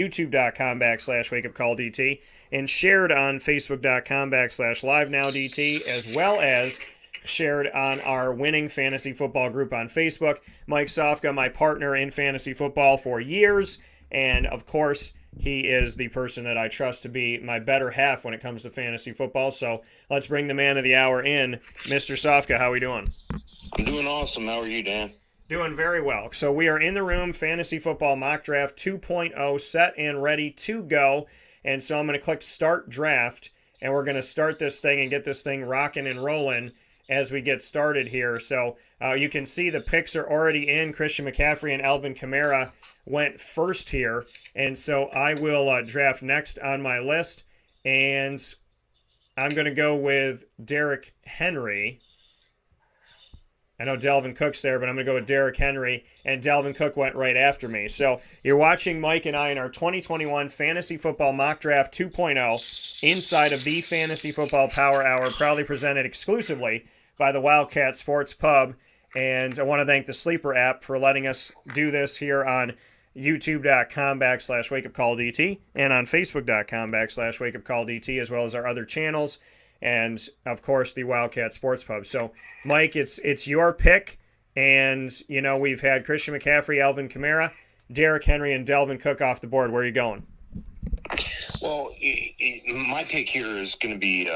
youtube.com/wakeupcalldt, and shared on facebook.com/livenowdt, as well as shared on our winning fantasy football group on Facebook. Mike Sofka, my partner in fantasy football for years, and of course, he is the person that I trust to be my better half when it comes to fantasy football. So let's bring the man of the hour in. Mr. Sofka, how are we doing? I'm doing awesome. How are you, Dan? Doing very well. So we are in the room, Fantasy Football Mock Draft 2.0, set and ready to go. And so I'm going to click Start Draft, and we're going to start this thing and get this thing rocking and rolling as we get started here. So you can see the picks are already in. Christian McCaffrey and Alvin Kamara went first here. And so I will draft next on my list. And I'm going to go with Derrick Henry. I know Dalvin Cook's there, but I'm going to go with Derrick Henry, and Dalvin Cook went right after me. So you're watching Mike and I in our 2021 Fantasy Football Mock Draft 2.0 inside of the Fantasy Football Power Hour, proudly presented exclusively by the Wildcat Sports Pub. And I want to thank the Sleeper app for letting us do this here on youtube.com/wakeupcalldt and on facebook.com/wakeupcalldt, as well as our other channels, and of course the Wildcat Sports Pub. So Mike, it's your pick, and you know we've had Christian McCaffrey, Alvin Kamara, Derrick Henry, and Dalvin Cook off the board. Where are you going? Well, my pick here is going to be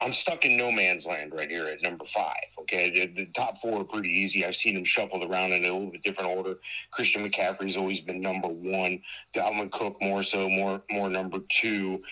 I'm stuck in no man's land right here at number 5. Okay, the top 4 are pretty easy. I've seen them shuffled around in a little bit different order. Christian McCaffrey's always been number 1. Dalvin Cook more number 2,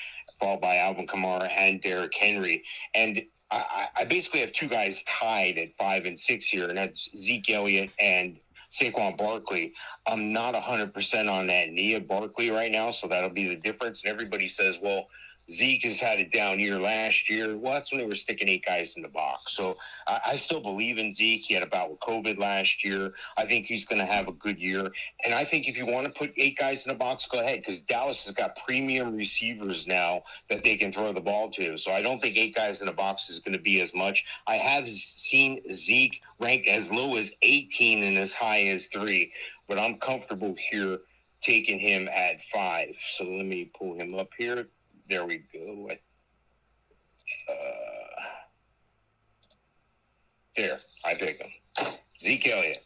followed by Alvin Kamara and Derrick Henry. And I basically have 2 guys tied at 5 and 6 here, and that's Zeke Elliott and Saquon Barkley. I'm not 100% on that knee of Barkley right now, so that'll be the difference. And everybody says, well, Zeke has had a down year last year. Well, that's when they were sticking 8 guys in the box. So I still believe in Zeke. He had a bout with COVID last year. I think he's going to have a good year. And I think if you want to put 8 guys in the box, go ahead, because Dallas has got premium receivers now that they can throw the ball to. So I don't think 8 guys in the box is going to be as much. I have seen Zeke ranked as low as 18 and as high as 3, but I'm comfortable here taking him at 5. So let me pull him up here. There we go. There, I pick him. Zeke Elliott.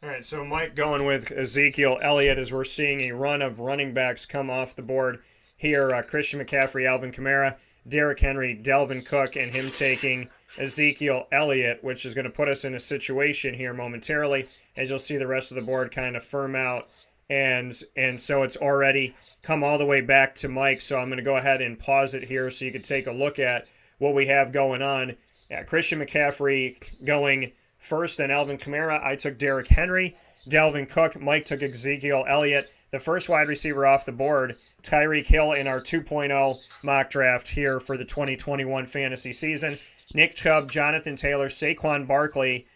All right, so Mike going with Ezekiel Elliott as we're seeing a run of running backs come off the board here. Christian McCaffrey, Alvin Kamara, Derrick Henry, Dalvin Cook, and him taking Ezekiel Elliott, which is going to put us in a situation here momentarily as you'll see the rest of the board kind of firm out. And so it's already come all the way back to Mike, so I'm going to go ahead and pause it here so you can take a look at what we have going on. Yeah, Christian McCaffrey going first, and Alvin Kamara. I took Derrick Henry. Dalvin Cook. Mike took Ezekiel Elliott. The first wide receiver off the board, Tyreek Hill, in our 2.0 mock draft here for the 2021 fantasy season. Nick Chubb, Jonathan Taylor, Saquon Barkley,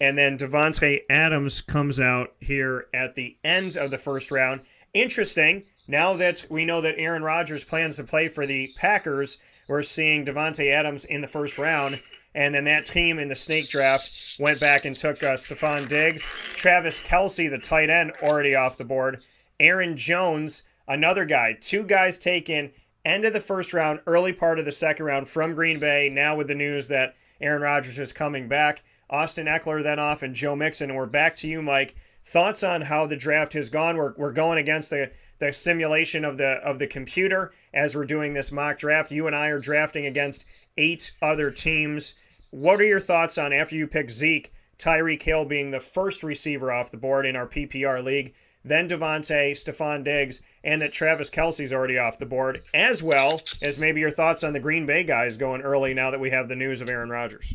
and then Devontae Adams comes out here at the end of the first round. Interesting, now that we know that Aaron Rodgers plans to play for the Packers, we're seeing Devontae Adams in the first round. And then that team in the snake draft went back and took Stephon Diggs. Travis Kelce, the tight end, already off the board. Aaron Jones, another guy. 2 guys taken end of the first round, early part of the second round from Green Bay. Now with the news that Aaron Rodgers is coming back. Austin Eckler then off, and Joe Mixon. And we're back to you, Mike. Thoughts on how the draft has gone? We're going against the simulation of the computer as we're doing this mock draft. You and I are drafting against 8 other teams. What are your thoughts on, after you pick Zeke, Tyreek Hill being the first receiver off the board in our PPR league, then Devontae, Stephon Diggs, and that Travis Kelce's already off the board, as well as maybe your thoughts on the Green Bay guys going early now that we have the news of Aaron Rodgers?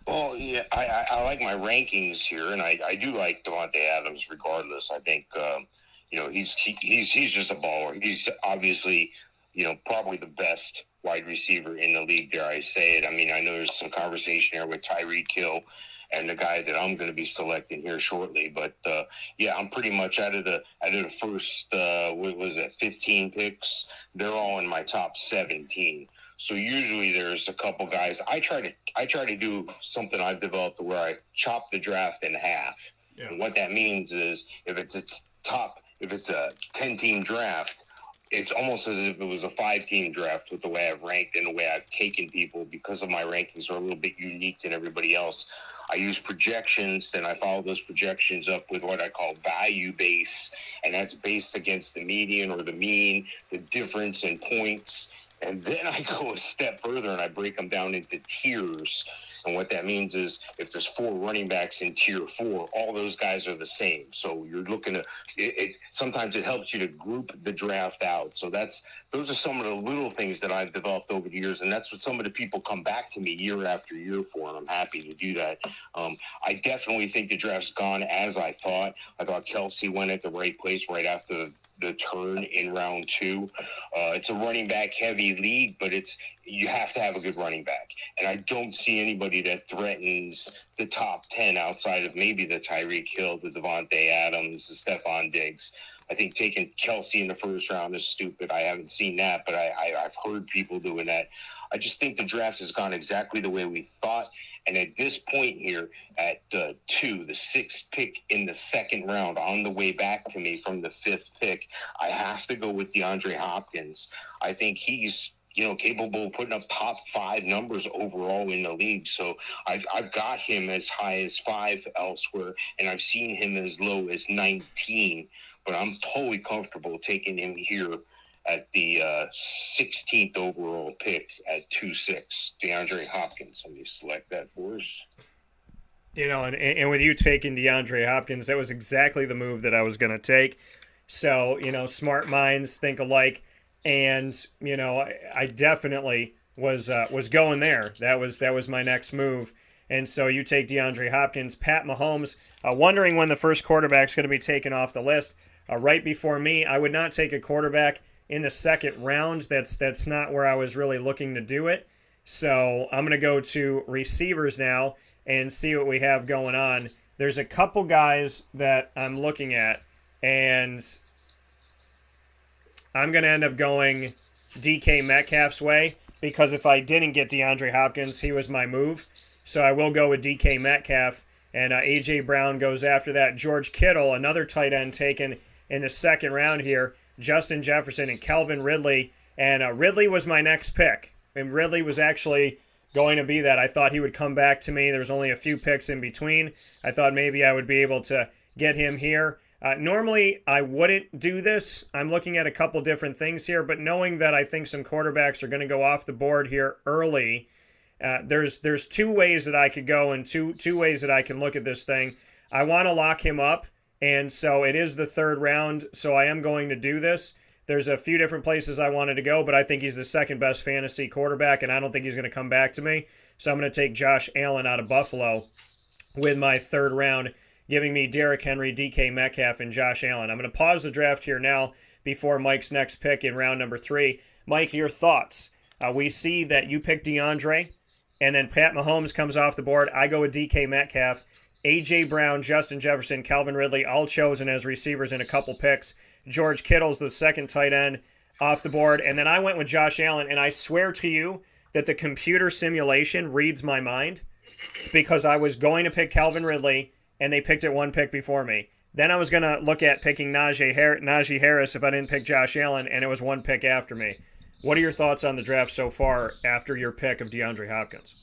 Well, yeah, I like my rankings here, and I do like Devontae Adams regardless. I think, he's just a baller. He's obviously, probably the best wide receiver in the league, dare I say it. I mean, I know there's some conversation here with Tyreek Hill and the guy that I'm going to be selecting here shortly. But, I'm pretty much out of the first, 15 picks, they're all in my top 17. So usually there's a couple guys. I try to do something I've developed where I chop the draft in half. Yeah. And what that means is if it's a top if it's a 10-team draft, it's almost as if it was a 5-team draft with the way I've ranked and the way I've taken people, because of my rankings are a little bit unique than everybody else. I use projections, then I follow those projections up with what I call value base, and that's based against the median or the mean, the difference in points. And then I go a step further and I break them down into tiers. And what that means is if there's 4 running backs in tier 4, all those guys are the same. So you're looking at it. Sometimes it helps you to group the draft out. So those are some of the little things that I've developed over the years. And that's what some of the people come back to me year after year for. And I'm happy to do that. I definitely think the draft's gone as I thought. I thought Kelsey went at the right place right after the turn in round 2. It's a running back heavy league, but you have to have a good running back. And I don't see anybody that threatens the top 10 outside of maybe the Tyreek Hill, the Devontae Adams, the Stephon Diggs. I think taking Kelsey in the first round is stupid. I haven't seen that, but I've heard people doing that. I just think the draft has gone exactly the way we thought. And at this point here, at 2, the 6th pick in the second round, on the way back to me from the 5th pick, I have to go with DeAndre Hopkins. I think he's capable of putting up top 5 numbers overall in the league. So I've got him as high as 5 elsewhere, and I've seen him as low as 19. But I'm totally comfortable taking him here at the 16th overall pick at 2-6, DeAndre Hopkins. Let me select that for us. And with you taking DeAndre Hopkins, that was exactly the move that I was going to take. So, smart minds think alike. And, I definitely was going there. That was my next move. And so you take DeAndre Hopkins. Pat Mahomes, wondering when the first quarterback's going to be taken off the list. Right before me, I would not take a quarterback in the second round. That's not where I was really looking to do it. So I'm going to go to receivers now and see what we have going on. There's a couple guys that I'm looking at, and I'm going to end up going DK Metcalf's way, because if I didn't get DeAndre Hopkins, he was my move. So I will go with DK Metcalf, and A.J. Brown goes after that. George Kittle, another tight end taken in the second round here. Justin Jefferson and Calvin Ridley. And Ridley was my next pick. And Ridley was actually going to be that. I thought he would come back to me. There was only a few picks in between. I thought maybe I would be able to get him here. Normally, I wouldn't do this. I'm looking at a couple different things here, but knowing that I think some quarterbacks are going to go off the board here early, there's 2 ways that I could go, and two ways that I can look at this thing. I want to lock him up, and so it is the 3rd round, so I am going to do this. There's a few different places I wanted to go, but I think he's the second best fantasy quarterback, and I don't think he's going to come back to me. So I'm going to take Josh Allen out of Buffalo with my 3rd round, giving me Derrick Henry, DK Metcalf, and Josh Allen. I'm going to pause the draft here now before Mike's next pick in round number 3. Mike, your thoughts? We see that you pick DeAndre, and then Pat Mahomes comes off the board. I go with DK Metcalf. A.J. Brown, Justin Jefferson, Calvin Ridley, all chosen as receivers in a couple picks. George Kittle's the second tight end off the board. And then I went with Josh Allen, and I swear to you that the computer simulation reads my mind, because I was going to pick Calvin Ridley, and they picked it 1 pick before me. Then I was going to look at picking Najee Harris if I didn't pick Josh Allen, and it was 1 pick after me. What are your thoughts on the draft so far after your pick of DeAndre Hopkins?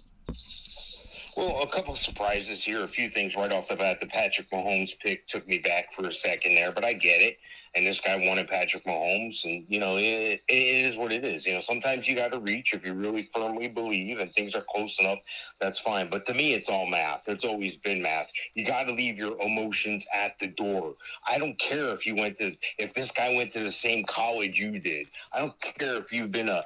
Well, a couple of surprises here. A few things right off the bat. The Patrick Mahomes pick took me back for a second there, but I get it. And this guy wanted Patrick Mahomes, and, it is what it is. Sometimes you got to reach if you really firmly believe and things are close enough, that's fine. But to me, it's all math. It's always been math. You got to leave your emotions at the door. I don't care if this guy went to the same college you did. I don't care if you've been an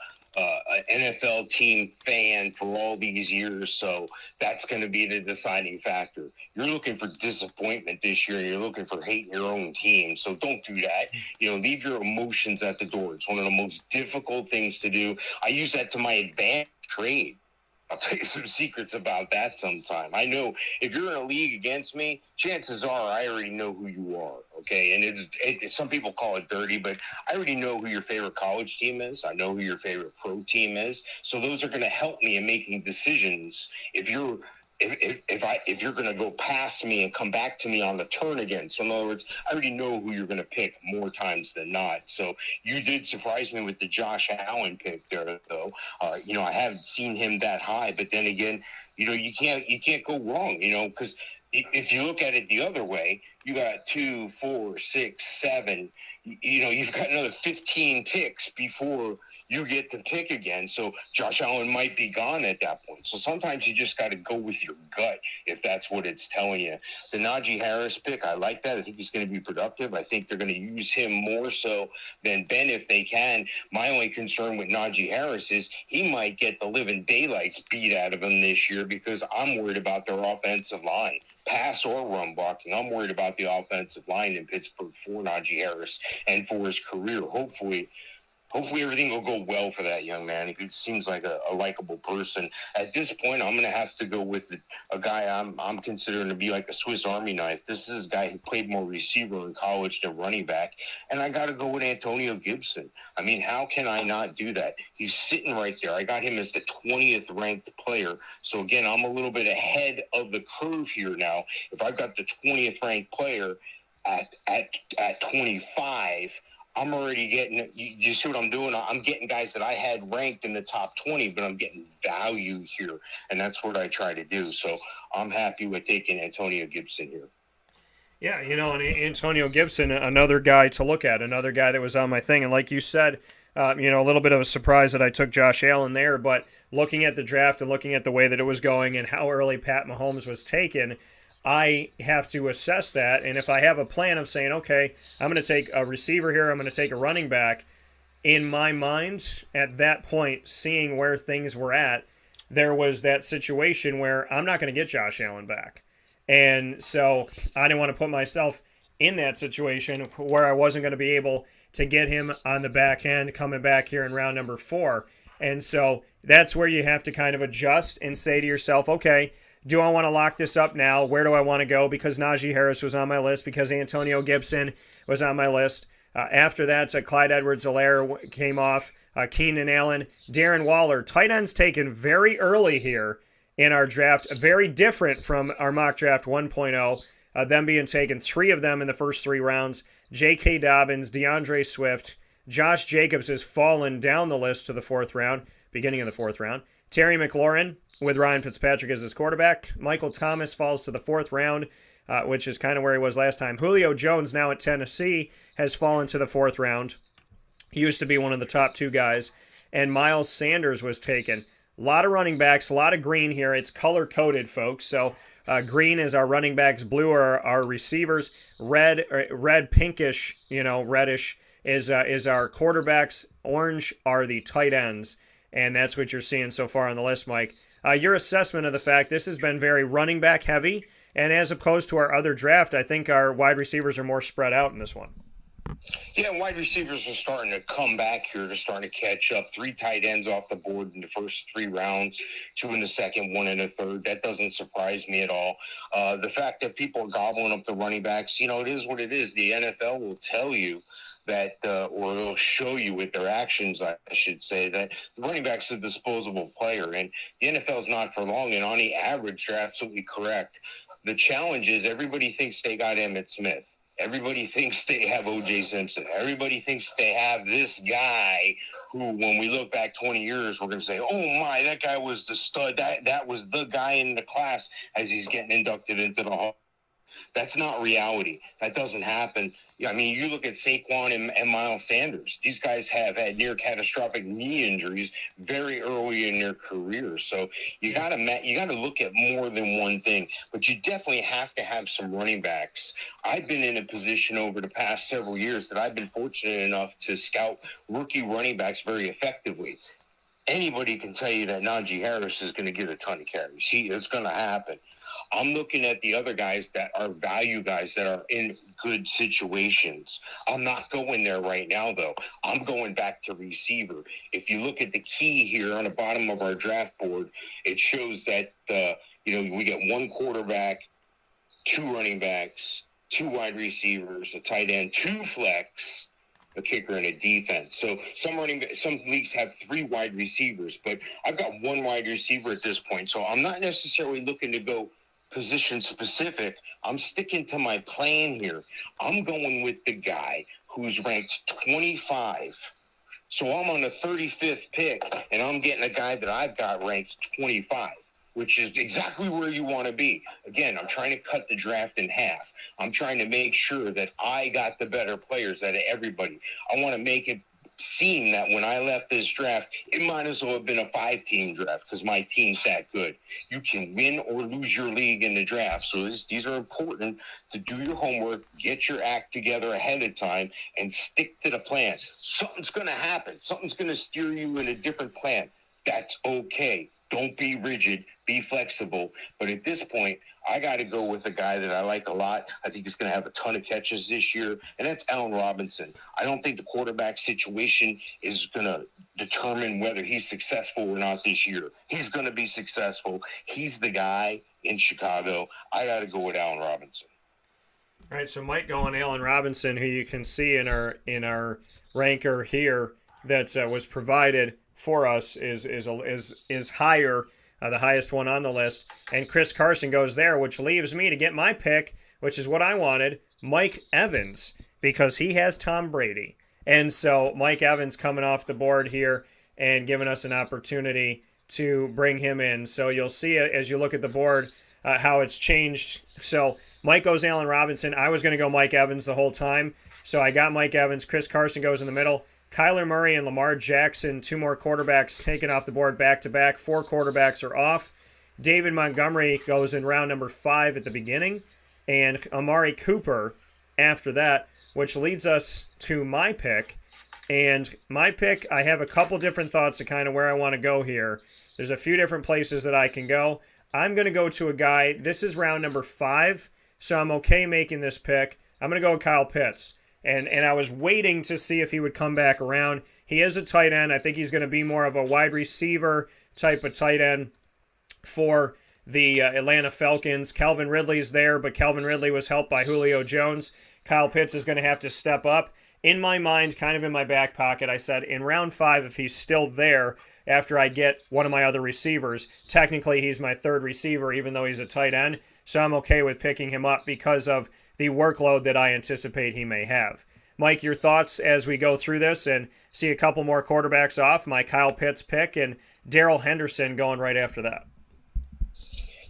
NFL team fan for all these years, so that's going to be the deciding factor. You're looking for disappointment this year, and you're looking for hating your own team, so don't do that. Leave your emotions at the door. It's one of the most difficult things to do. I use that to my advantage trade. I'll tell you some secrets about that sometime. I know if you're in a league against me, chances are I already know who you are, okay? And some people call it dirty, but I already know who your favorite college team is. I know who your favorite pro team is. So those are going to help me in making decisions if you're if you're going to go past me and come back to me on the turn again. So in other words, I already know who you're going to pick more times than not. So you did surprise me with the Josh Allen pick there, though. I haven't seen him that high, but then again, you can't go wrong, because if you look at it the other way, you got 2, 4, 6, 7. You've got another 15 picks before you get to pick again. So Josh Allen might be gone at that point. So sometimes you just got to go with your gut if that's what it's telling you. The Najee Harris pick, I like that. I think he's going to be productive. I think they're going to use him more so than Ben if they can. My only concern with Najee Harris is he might get the living daylights beat out of him this year because I'm worried about their offensive line. Pass or run blocking. I'm worried about the offensive line in Pittsburgh for Najee Harris and for his career. Hopefully everything will go well for that young man. He seems like a likable person. At this point, I'm going to have to go with a guy I'm considering to be like a Swiss Army knife. This is a guy who played more receiver in college than running back, and I got to go with Antonio Gibson. I mean, how can I not do that? He's sitting right there. I got him as the 20th ranked player. So again, I'm a little bit ahead of the curve here now. If I've got the 20th ranked player at 25, I'm already getting, you see what I'm doing? I'm getting guys that I had ranked in the top 20, but I'm getting value here, and that's what I try to do. So I'm happy with taking Antonio Gibson here. Yeah, and Antonio Gibson, another guy to look at, another guy that was on my thing. And like you said, a little bit of a surprise that I took Josh Allen there, but looking at the draft and looking at the way that it was going and how early Pat Mahomes was taken, I have to assess that. And if I have a plan of saying, okay, I'm going to take a receiver here, I'm going to take a running back, in my mind, at that point, seeing where things were at, there was that situation where I'm not going to get Josh Allen back. And so I didn't want to put myself in that situation where I wasn't going to be able to get him on the back end coming back here in round number 4. And so that's where you have to kind of adjust and say to yourself, okay, do I want to lock this up now? Where do I want to go? Because Najee Harris was on my list, because Antonio Gibson was on my list. After that, Clyde Edwards-Helaire came off, Keenan Allen, Darren Waller. Tight ends taken very early here in our draft, very different from our mock draft 1.0, them being taken, 3 of them in the first 3 rounds. J.K. Dobbins, DeAndre Swift, Josh Jacobs has fallen down the list to the 4th round, beginning of the 4th round. Terry McLaurin, with Ryan Fitzpatrick as his quarterback. Michael Thomas falls to the 4th round, which is kind of where he was last time. Julio Jones, now at Tennessee, has fallen to the 4th round. He used to be one of the top 2 guys. And Miles Sanders was taken. A lot of running backs, a lot of green here. It's color-coded, folks. So green is our running backs, blue are our receivers, red pinkish, reddish is our quarterbacks, orange are the tight ends. And that's what you're seeing so far on the list, Mike. Your assessment of the fact this has been very running back heavy, and as opposed to our other draft, I think our wide receivers are more spread out in this one. Yeah, wide receivers are starting to come back here. They're starting to catch up. 3 tight ends off the board in the first 3 rounds, 2 in the second, 1 in the third. That doesn't surprise me at all. The fact that people are gobbling up the running backs, it is what it is. The NFL will tell you that, or they'll show you with their actions, I should say, that the running back's a disposable player. And the NFL is not for long. And on the average, they're absolutely correct. The challenge is everybody thinks they got Emmitt Smith. Everybody thinks they have O.J. Simpson. Everybody thinks they have this guy who, when we look back 20 years, we're going to say, oh, my, that guy was the stud. That was the guy in the class as he's getting inducted into the Hall. That's not reality. That doesn't happen. I mean, you look at Saquon and Miles Sanders. These guys have had near catastrophic knee injuries very early in their careers. So you got to look at more than one thing. But you definitely have to have some running backs. I've been in a position over the past several years that I've been fortunate enough to scout rookie running backs very effectively. Anybody can tell you that Najee Harris is going to get a ton of carries. It's going to happen. I'm looking at the other guys that are value guys that are in good situations. I'm not going there right now, though. I'm going back to receiver. If you look at the key here on the bottom of our draft board, it shows that, we get 1 quarterback, 2 running backs, 2 wide receivers, a tight end, 2 flex, a kicker, and a defense. So some leagues have 3 wide receivers, but I've got 1 wide receiver at this point. So I'm not necessarily looking to go position specific. I'm sticking to my plan here. I'm going with the guy who's ranked 25. So I'm on the 35th pick, and I'm getting a guy that I've got ranked 25, which is exactly where you want to be. Again, I'm trying to cut the draft in half. I'm trying to make sure that I got the better players out of everybody. I want to make it seem that when I left this draft, it might as well have been a 5-team draft because my team's that good. You can win or lose your league in the draft. So these are important to do your homework, get your act together ahead of time, and stick to the plan. Something's going to happen. Something's going to steer you in a different plan. That's okay. Don't be rigid. Be flexible. But at this point, I got to go with a guy that I like a lot. I think he's going to have a ton of catches this year, and that's Allen Robinson. I don't think the quarterback situation is going to determine whether he's successful or not this year. He's going to be successful. He's the guy in Chicago. I got to go with Allen Robinson. All right, so Mike going Allen Robinson, who you can see in our ranker here that was provided for us is higher, the highest one on the list, and Chris Carson goes there, which leaves me to get my pick, which is what I wanted, Mike Evans, because he has Tom Brady, and so Mike Evans coming off the board here and giving us an opportunity to bring him in. So you'll see as you look at the board how it's changed. So Mike goes Allen Robinson. I was going to go Mike Evans the whole time, so I got Mike Evans. Chris Carson goes in the middle. Kyler Murray and Lamar Jackson, 2 more quarterbacks taken off the board back-to-back. 4 quarterbacks are off. David Montgomery goes in round number 5 at the beginning, and Amari Cooper after that, which leads us to my pick. And my pick, I have a couple different thoughts of kind of where I want to go here. There's a few different places that I can go. I'm going to go to a guy. This is round number 5, so I'm okay making this pick. I'm going to go with Kyle Pitts. And I was waiting to see if he would come back around. He is a tight end. I think he's going to be more of a wide receiver type of tight end for the Atlanta Falcons. Calvin Ridley's there, but Calvin Ridley was helped by Julio Jones. Kyle Pitts is going to have to step up. In my mind, kind of in my back pocket, I said in round 5, if he's still there after I get one of my other receivers, technically he's my 3rd receiver, even though he's a tight end. So I'm okay with picking him up because of the workload that I anticipate he may have. Mike, your thoughts as we go through this and see a couple more quarterbacks off, my Kyle Pitts pick and Darrell Henderson going right after that.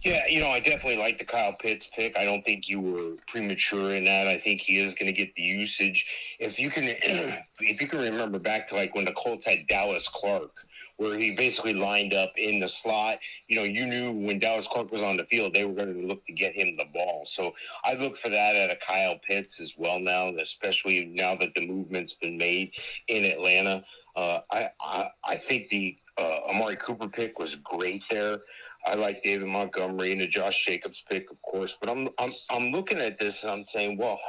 Yeah, I definitely like the Kyle Pitts pick. I don't think you were premature in that. I think he is going to get the usage. If you can remember back to like when the Colts had Dallas Clark, where he basically lined up in the slot. You knew when Dallas Clark was on the field, they were going to look to get him the ball. So I look for that at a Kyle Pitts as well now, especially now that the movement's been made in Atlanta. I think the Amari Cooper pick was great there. I like David Montgomery and the Josh Jacobs pick, of course. But I'm looking at this and I'm saying, well,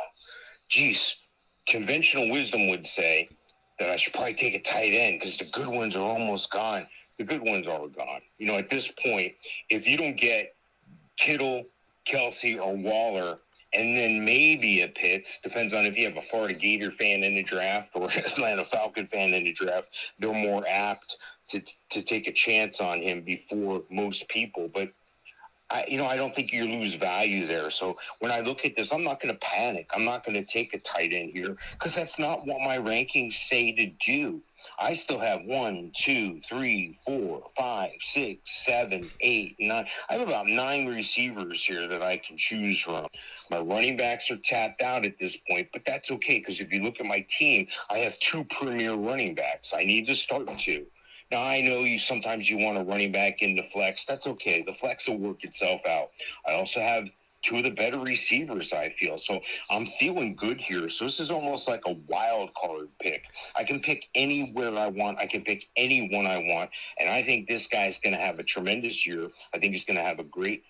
geez, conventional wisdom would say that I should probably take a tight end because the good ones are almost gone. The good ones are gone. At this point, if you don't get Kittle, Kelsey, or Waller, and then maybe a Pitts, depends on if you have a Florida Gator fan in the draft or Atlanta Falcon fan in the draft, they're more apt to take a chance on him before most people. But I don't think you lose value there. So when I look at this, I'm not going to panic. I'm not going to take a tight end here because that's not what my rankings say to do. I still have 1, 2, 3, 4, 5, 6, 7, 8, 9. I have about 9 receivers here that I can choose from. My running backs are tapped out at this point, but that's okay because if you look at my team, I have 2 premier running backs. I need to start 2. Now, I know sometimes you want a running back in the flex. That's okay. The flex will work itself out. I also have 2 of the better receivers, I feel. So I'm feeling good here. So this is almost like a wild card pick. I can pick anywhere I want. I can pick anyone I want. And I think this guy's going to have a tremendous year. I think he's going to have a great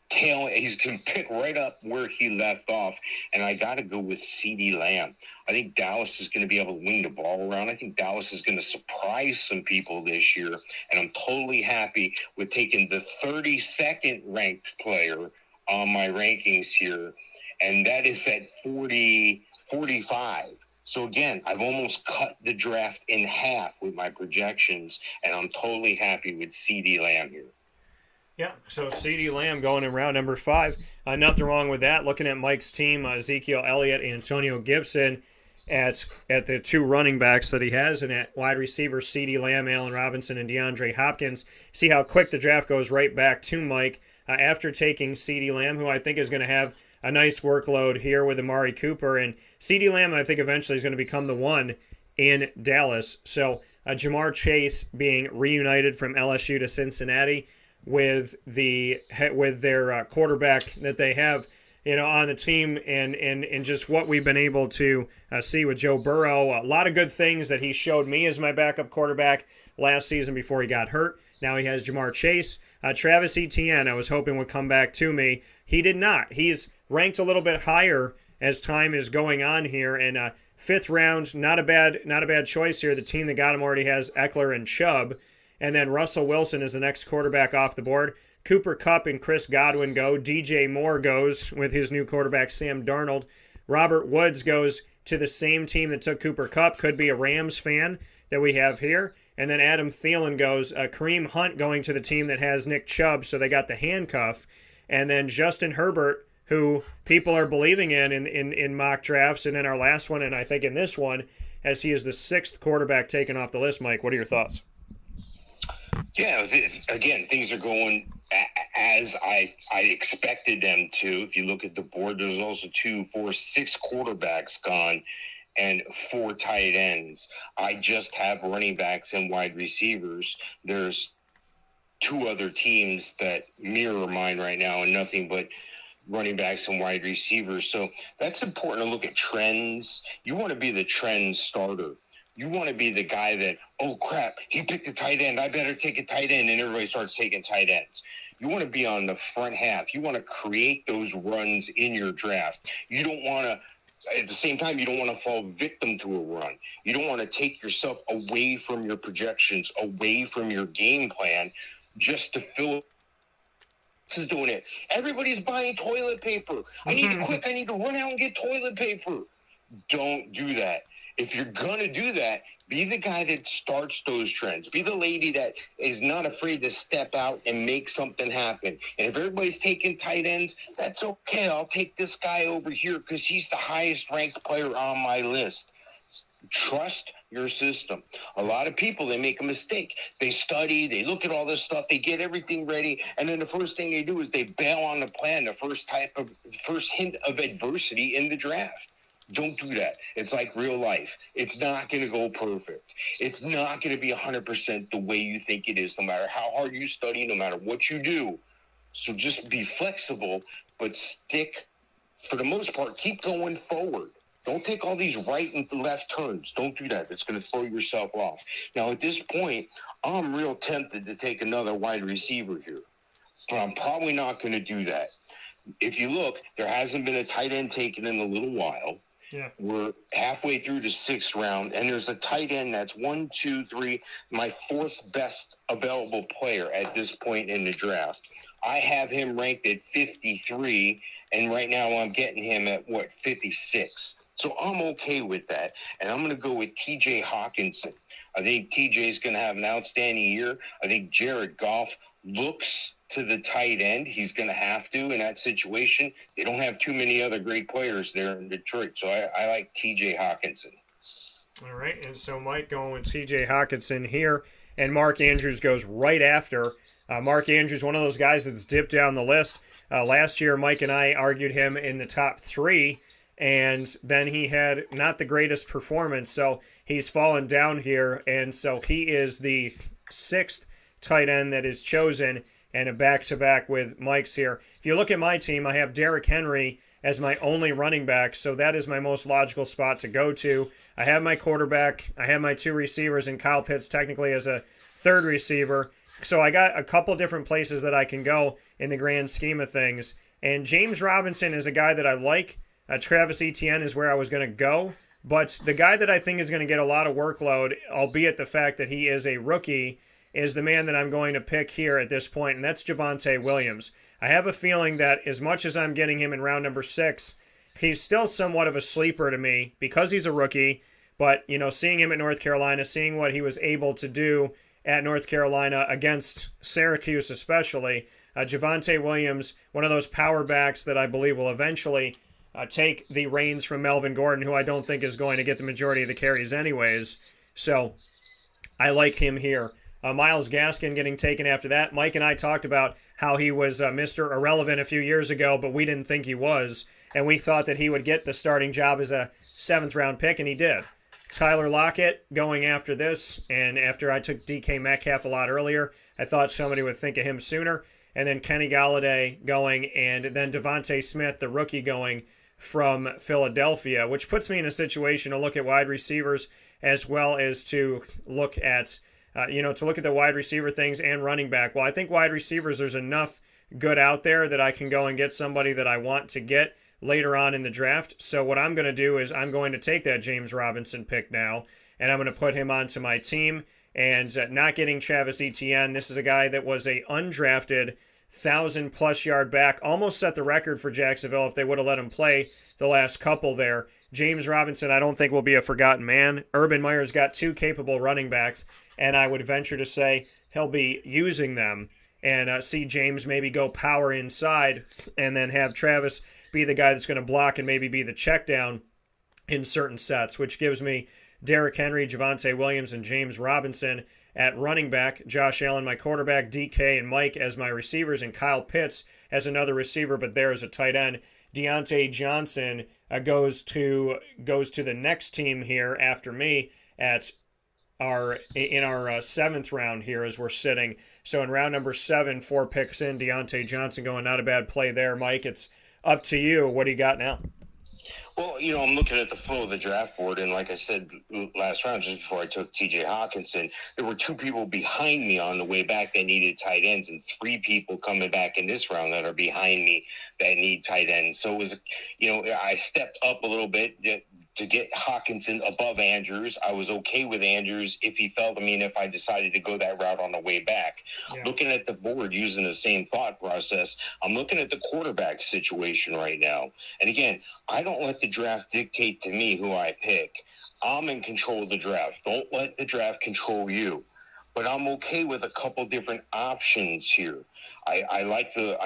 tail. He's going to pick right up where he left off. And I got to go with CeeDee Lamb. I think Dallas is going to be able to wing the ball around. I think Dallas is going to surprise some people this year. And I'm totally happy with taking the 32nd ranked player on my rankings here. And that is at 45. So again, I've almost cut the draft in half with my projections, and I'm totally happy with CD Lamb here. Yeah, so CeeDee Lamb going in round number 5. Nothing wrong with that. Looking at Mike's team, Ezekiel Elliott, Antonio Gibson at the 2 running backs that he has, and at wide receiver CeeDee Lamb, Allen Robinson, and DeAndre Hopkins. See how quick the draft goes right back to Mike after taking CeeDee Lamb, who I think is going to have a nice workload here with Amari Cooper. And CeeDee Lamb, I think, eventually is going to become the one in Dallas. So Jamar Chase being reunited from LSU to Cincinnati with their quarterback that they have, on the team, and just what we've been able to see with Joe Burrow. A lot of good things that he showed me as my backup quarterback last season before he got hurt. Now he has Jamar Chase. Travis Etienne, I was hoping would come back to me. He did not. He's ranked a little bit higher as time is going on here, and 5th round, not a bad choice here. The team that got him already has Eckler and Chubb. And then Russell Wilson is the next quarterback off the board. Cooper Kupp and Chris Godwin go. DJ Moore goes with his new quarterback, Sam Darnold. Robert Woods goes to the same team that took Cooper Kupp. Could be a Rams fan that we have here. And then Adam Thielen goes. Kareem Hunt going to the team that has Nick Chubb, so they got the handcuff. And then Justin Herbert, who people are believing in mock drafts, and in our last one, and I think in this one, as he is the 6th quarterback taken off the list. Mike, what are your thoughts? Yeah, again, things are going as I expected them to. If you look at the board, there's also 2, 4, 6 quarterbacks gone and 4 tight ends. I just have running backs and wide receivers. There's 2 other teams that mirror mine right now, and nothing but running backs and wide receivers. So that's important to look at trends. You want to be the trend starter. You want to be the guy that, oh, crap, he picked a tight end. I better take a tight end, and everybody starts taking tight ends. You want to be on the front half. You want to create those runs in your draft. You don't want to, at the same time, you don't want to fall victim to a run. You don't want to take yourself away from your projections, away from your game plan, just to fill. This is doing it. Everybody's buying toilet paper. I need to run out and get toilet paper. Don't do that. If you're going to do that, be the guy that starts those trends. Be the lady that is not afraid to step out and make something happen. And if everybody's taking tight ends, that's okay. I'll take this guy over here because he's the highest ranked player on my list. Trust your system. A lot of people, they make a mistake. They study, they look at all this stuff, they get everything ready, and then the first thing they do is they bail on the plan, the first hint of adversity in the draft. Don't do that. It's like real life. It's not going to go perfect. It's not going to be 100% the way you think it is, no matter how hard you study, no matter what you do. So just be flexible, but stick, for the most part, keep going forward. Don't take all these right and left turns. Don't do that. It's going to throw yourself off. Now, at this point, I'm real tempted to take another wide receiver here, but I'm probably not going to do that. If you look, there hasn't been a tight end taken in a little while. Yeah. We're halfway through the 6th round, and there's a tight end that's 1, 2, 3, my 4th best available player at this point in the draft. I have him ranked at 53, and right now I'm getting him at, 56. So I'm okay with that, and I'm going to go with T.J. Hawkinson. I think T.J.'s going to have an outstanding year. I think Jared Goff looks to the tight end. He's going to have to in that situation. They don't have too many other great players there in Detroit, so I like T.J. Hawkinson. All right, and so Mike going with T.J. Hawkinson here, and Mark Andrews goes right after. Mark Andrews, one of those guys that's dipped down the list. Last year, Mike and I argued him in the top 3, and then he had not the greatest performance, so he's fallen down here, and so he is the 6th tight end that is chosen, and a back-to-back with Mike's here. If you look at my team, I have Derrick Henry as my only running back, so that is my most logical spot to go to. I have my quarterback, I have my 2 receivers, and Kyle Pitts technically as a 3rd receiver. So I got a couple different places that I can go in the grand scheme of things. And James Robinson is a guy that I like. Travis Etienne is where I was going to go. But the guy that I think is going to get a lot of workload, albeit the fact that he is a rookie, is the man that I'm going to pick here at this point, and that's Javonte Williams. I have a feeling that as much as I'm getting him in round number 6, He's still somewhat of a sleeper to me because he's a rookie. But, seeing him at North Carolina, seeing what he was able to do at North Carolina against Syracuse especially, Javonte Williams, one of those power backs that I believe will eventually take the reins from Melvin Gordon, who I don't think is going to get the majority of the carries anyways. So I like him here. Myles Gaskin getting taken after that. Mike and I talked about how he was Mr. Irrelevant a few years ago, but we didn't think he was. And we thought that he would get the starting job as a 7th-round pick, and he did. Tyler Lockett going after this, and after I took DK Metcalf a lot earlier, I thought somebody would think of him sooner. And then Kenny Galladay going, and then Devontae Smith, the rookie, going from Philadelphia, which puts me in a situation to look at wide receivers as well as to look at the wide receiver things and running back. Well, I think wide receivers, there's enough good out there that I can go and get somebody that I want to get later on in the draft. So what I'm going to do is I'm going to take that James Robinson pick now, and I'm going to put him onto my team. And not getting Travis Etienne, this is a guy that was a undrafted 1,000-plus yard back, almost set the record for Jacksonville if they would have let him play the last couple there. James Robinson, I don't think will be a forgotten man. Urban Meyer's got 2 capable running backs, and I would venture to say he'll be using them and see James maybe go power inside and then have Travis be the guy that's going to block and maybe be the check down in certain sets, which gives me Derrick Henry, Javonte Williams, and James Robinson at running back, Josh Allen, my quarterback, DK and Mike as my receivers, and Kyle Pitts as another receiver, but there as a tight end. Deontay Johnson goes to the next team here after me in our 7th round here as we're sitting. So in round number 7, 4 picks in, Deontay Johnson going, not a bad play there. Mike, it's up to you. What do you got now? Well, I'm looking at the flow of the draft board, and like I said last round, just before I took T.J. Hawkinson, there were 2 people behind me on the way back that needed tight ends, and 3 people coming back in this round that are behind me that need tight ends. So it was, I stepped up a little bit to get Hawkinson above Andrews. I was okay with Andrews if I decided to go that route on the way back. Yeah. Looking at the board using the same thought process, I'm looking at the quarterback situation right now. And again, I don't let the draft dictate to me who I pick. I'm in control of the draft. Don't let the draft control you. But I'm okay with a couple different options here. I like the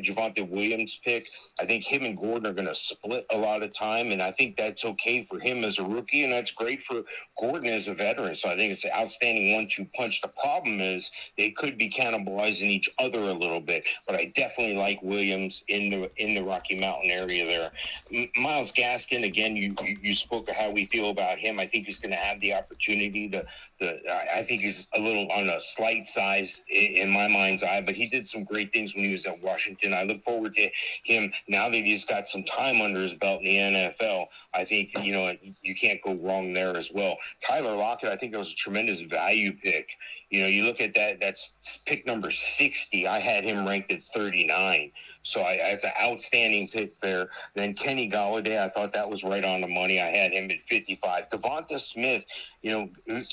Javonte Williams pick. I think him and Gordon are going to split a lot of time, and I think that's okay for him as a rookie, and that's great for Gordon as a veteran. So I think it's an outstanding 1-2 punch. The problem is they could be cannibalizing each other a little bit, but I definitely like Williams in the Rocky Mountain area there. Myles Gaskin, again, you spoke of how we feel about him. I think he's going to have the opportunity to. I think he's a little on a slight size in my mind's eye, but he did some great things when he was at Washington. I look forward to him now that he's got some time under his belt in the NFL. I think, you can't go wrong there as well. Tyler Lockett, I think that was a tremendous value pick. You look at that's pick number 60. I had him ranked at 39. So it's an outstanding pick there. Then Kenny Galladay, I thought that was right on the money. I had him at 55. Devonta Smith,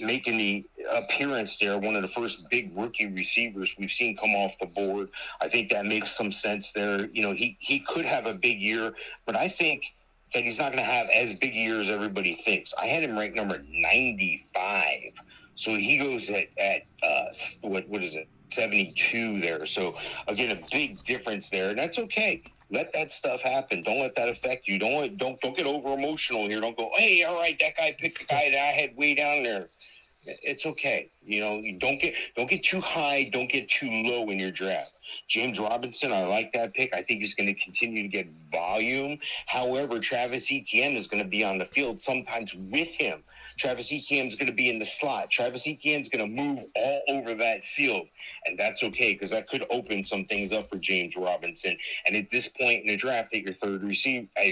making the appearance there, one of the first big rookie receivers we've seen come off the board. I think that makes some sense there. He could have a big year, but I think that he's not going to have as big a year as everybody thinks. I had him ranked number 95. So he goes at what is it? 72 there. So again, a big difference there, and that's okay. Let that stuff happen. Don't let that affect you. Don't get over emotional here. Don't go, hey, all right, that guy picked the guy that I had way down there. It's okay. You don't get too high, don't get too low in your draft. James Robinson, I like that pick. I think he's going to continue to get volume. However, Travis Etienne is going to be on the field sometimes with him. Travis Etienne is going to be in the slot. Travis Etienne is going to move all over that field, and that's okay because that could open some things up for James Robinson. And at this point in the draft, at your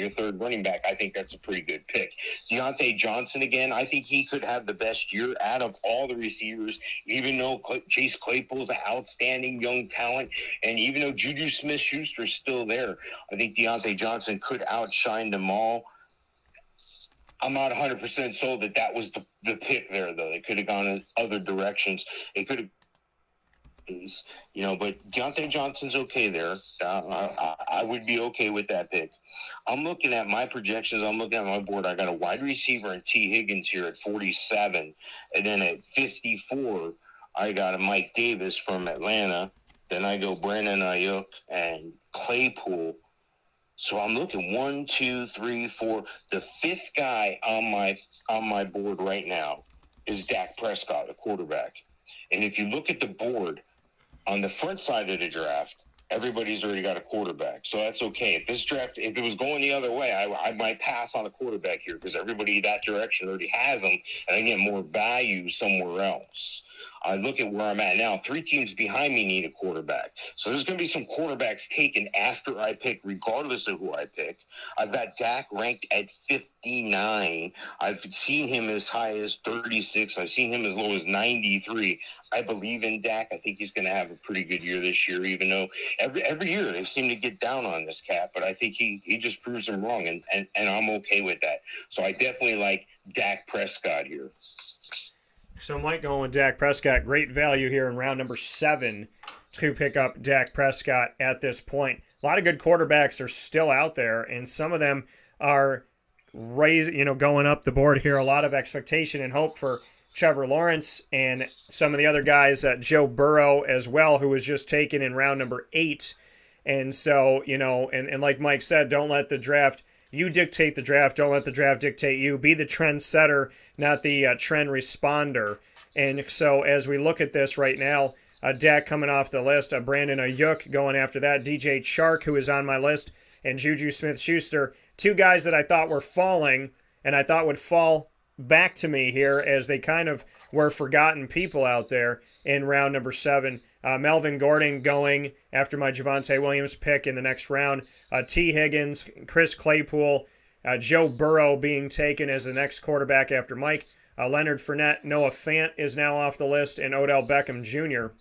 third running back, I think that's a pretty good pick. Deontay Johnson, again, I think he could have the best year out of all the receivers, even though Chase Claypool's an outstanding young talent, and even though Juju Smith-Schuster's still there, I think Deontay Johnson could outshine them all. I'm not 100% sold that was the pick there, though. They could have gone in other directions. It could But Deontay Johnson's okay there. I would be okay with that pick. I'm looking at my projections. I'm looking at my board. I got a wide receiver and T. Higgins here at 47. And then at 54, I got a Mike Davis from Atlanta. Then I go Brandon Ayuk and Claypool. So I'm looking 1, 2, 3, 4. The fifth guy on my board right now is Dak Prescott, a quarterback. And if you look at the board, on the front side of the draft, everybody's already got a quarterback. So that's okay. If it was going the other way, I might pass on a quarterback here because everybody that direction already has them, and I get more value somewhere else. I look at where I'm at now. 3 teams behind me need a quarterback. So there's going to be some quarterbacks taken after I pick, regardless of who I pick. I've got Dak ranked at 59. I've seen him as high as 36. I've seen him as low as 93. I believe in Dak. I think he's going to have a pretty good year this year, even though every year they seem to get down on this cat. But I think he just proves them wrong, and I'm okay with that. So I definitely like Dak Prescott here. So Mike going with Dak Prescott. Great value here in round number 7 to pick up Dak Prescott at this point. A lot of good quarterbacks are still out there, and some of them are going up the board here. A lot of expectation and hope for Trevor Lawrence and some of the other guys, Joe Burrow as well, who was just taken in round number 8. And so, and like Mike said, don't let the draft, you dictate the draft. Don't let the draft dictate you. Be the trend setter, not the trend responder. And so as we look at this right now, Dak coming off the list, Brandon Ayuk going after that, DJ Chark, who is on my list, and Juju Smith-Schuster, 2 guys that I thought were falling and I thought would fall back to me here as they kind of were forgotten people out there in round number 7. Melvin Gordon going after my Javonte Williams pick in the next round. T. Higgins, Chris Claypool, Joe Burrow being taken as the next quarterback after Mike. Leonard Fournette, Noah Fant is now off the list, and Odell Beckham Jr.,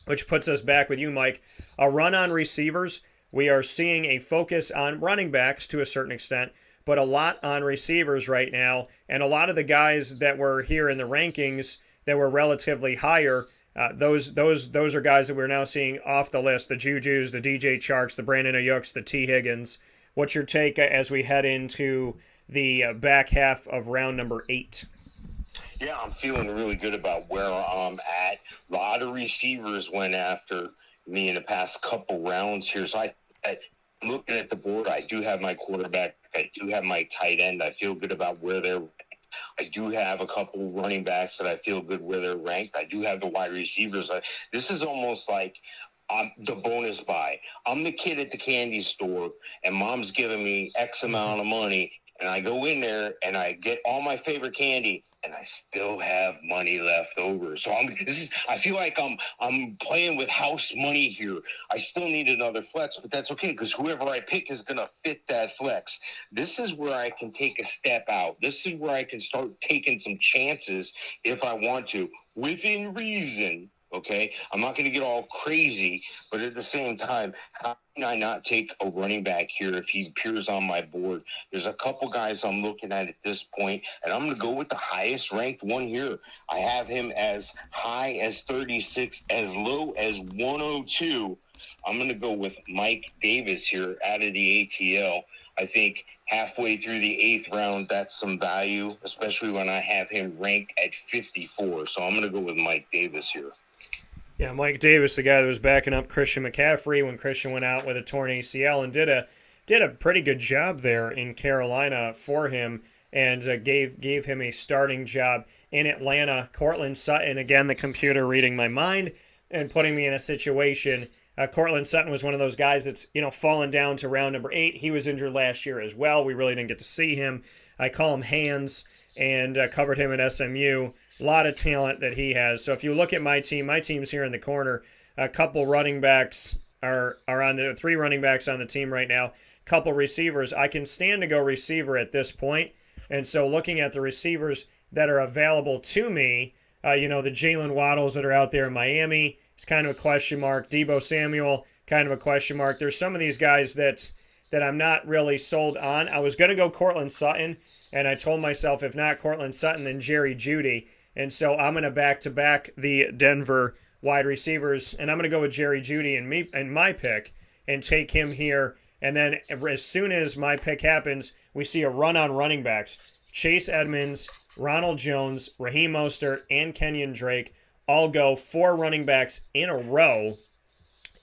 which puts us back with you, Mike. A run on receivers. We are seeing a focus on running backs to a certain extent, but a lot on receivers right now. And a lot of the guys that were here in the rankings that were relatively higher, those are guys that we're now seeing off the list. The Jujus, the DJ Charks, the Brandon Ayuks, the T. Higgins. What's your take as we head into the back half of round number 8? Yeah, I'm feeling really good about where I'm at. A lot of receivers went after me in the past couple rounds here. So I'm looking at the board. I do have my quarterback. I do have my tight end. I feel good about where they're ranked. I do have a couple running backs that I feel good where they're ranked. I do have the wide receivers. This is almost like the bonus buy. I'm the kid at the candy store, and mom's giving me X amount of money, and I go in there and I get all my favorite candy, and I still have money left over. So I feel like I'm playing with house money here. I still need another flex, but that's okay because whoever I pick is going to fit that flex. This is where I can take a step out. This is where I can start taking some chances if I want to, within reason. Okay, I'm not going to get all crazy, but at the same time, how can I not take a running back here if he appears on my board? There's a couple guys I'm looking at this point, and I'm going to go with the highest ranked one here. I have him as high as 36, as low as 102. I'm going to go with Mike Davis here out of the ATL. I think halfway through the 8th round, that's some value, especially when I have him ranked at 54. So I'm going to go with Mike Davis here. Yeah, Mike Davis, the guy that was backing up Christian McCaffrey when Christian went out with a torn ACL, and did a pretty good job there in Carolina for him, and gave him a starting job in Atlanta. Cortland Sutton, again, the computer reading my mind and putting me in a situation. Cortland Sutton was one of those guys that's fallen down to round number 8. He was injured last year as well. We really didn't get to see him. I call him Hands, and covered him at SMU. A lot of talent that he has. So if you look at my team's here in the corner. A couple running backs are on the 3 running backs on the team right now. Couple receivers. I can stand to go receiver at this point. And so looking at the receivers that are available to me, the Jalen Waddles that are out there in Miami, it's kind of a question mark. Deebo Samuel, kind of a question mark. There's some of these guys that I'm not really sold on. I was going to go Cortland Sutton, and I told myself if not Cortland Sutton, then Jerry Jeudy. And so I'm going to back-to-back the Denver wide receivers, and I'm going to go with Jerry Jeudy and my pick and take him here. And then as soon as my pick happens, we see a run on running backs. Chase Edmonds, Ronald Jones, Raheem Mostert, and Kenyon Drake all go 4 running backs in a row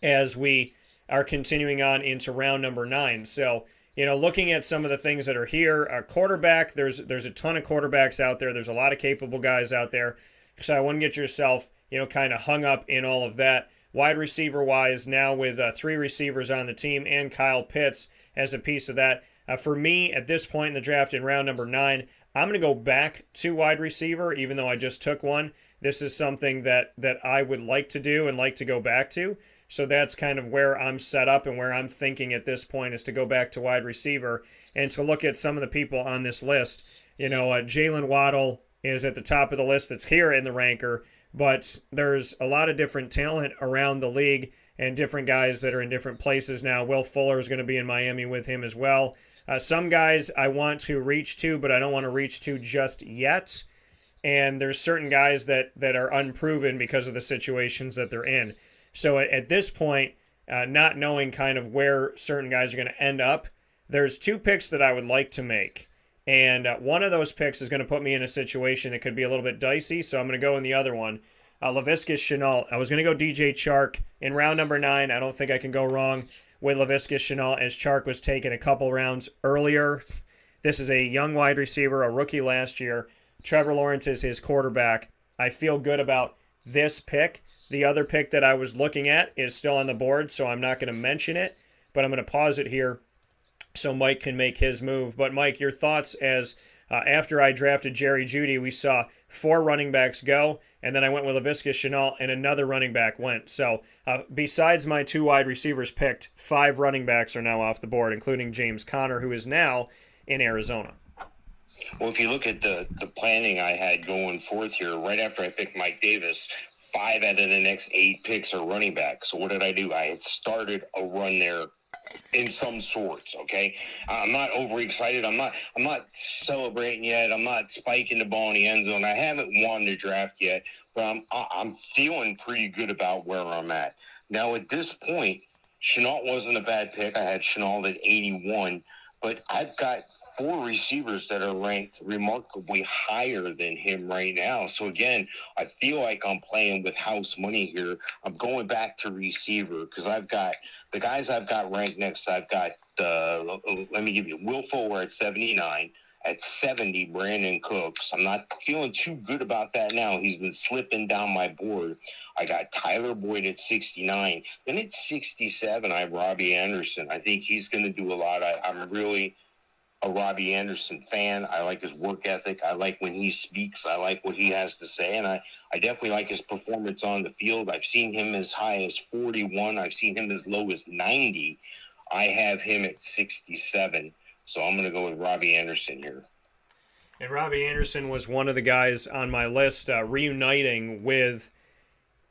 as we are continuing on into round number 9. So, looking at some of the things that are here, a quarterback, there's a ton of quarterbacks out there. There's a lot of capable guys out there. So I wouldn't get yourself, kind of hung up in all of that. Wide receiver wise, now with 3 receivers on the team and Kyle Pitts as a piece of that. For me, at this point in the draft in round number 9, I'm going to go back to wide receiver, even though I just took one. This is something that I would like to do and like to go back to. So that's kind of where I'm set up and where I'm thinking at this point is to go back to wide receiver and to look at some of the people on this list. Jalen Waddle is at the top of the list that's here in the ranker, but there's a lot of different talent around the league and different guys that are in different places now. Will Fuller is going to be in Miami with him as well. Some guys I want to reach to, but I don't want to reach to just yet. And there's certain guys that are unproven because of the situations that they're in. So at this point, not knowing kind of where certain guys are going to end up, there's 2 picks that I would like to make. And one of those picks is going to put me in a situation that could be a little bit dicey, so I'm going to go in the other one. Laviska Shenault. I was going to go DJ Chark in round number 9. I don't think I can go wrong with Laviska Shenault as Chark was taken a couple rounds earlier. This is a young wide receiver, a rookie last year. Trevor Lawrence is his quarterback. I feel good about this pick. The other pick that I was looking at is still on the board, so I'm not going to mention it, but I'm going to pause it here so Mike can make his move. But Mike, your thoughts as after I drafted Jerry Jeudy, we saw 4 running backs go, and then I went with Laviska Shenault, and another running back went. So besides my 2 wide receivers picked, 5 running backs are now off the board, including James Conner, who is now in Arizona. Well, if you look at the planning I had going forth here, right after I picked Mike Davis, 5 out of the next 8 picks are running back. So what did I do? I had started a run there in some sorts. Okay, I'm not overexcited. I'm not celebrating yet. I'm not spiking the ball in the end zone. I haven't won the draft yet, but I'm feeling pretty good about where I'm at now. At this point, Shenault wasn't a bad pick. I had Shenault at 81, but I've got 4 receivers that are ranked remarkably higher than him right now. So again, I feel like I'm playing with house money here. I'm going back to receiver because I've got the guys I've got ranked next. I've got let me give you Will Fuller at 79. At 70, Brandon Cooks. I'm not feeling too good about that now. He's been slipping down my board. I got Tyler Boyd at 69. Then at 67, I have Robbie Anderson. I think he's going to do a lot. I'm really a Robbie Anderson fan. I like his work ethic. I like when he speaks. I like what he has to say. And I definitely like his performance on the field. I've seen him as high as 41. I've seen him as low as 90. I have him at 67. So I'm going to go with Robbie Anderson here. And Robbie Anderson was one of the guys on my list reuniting with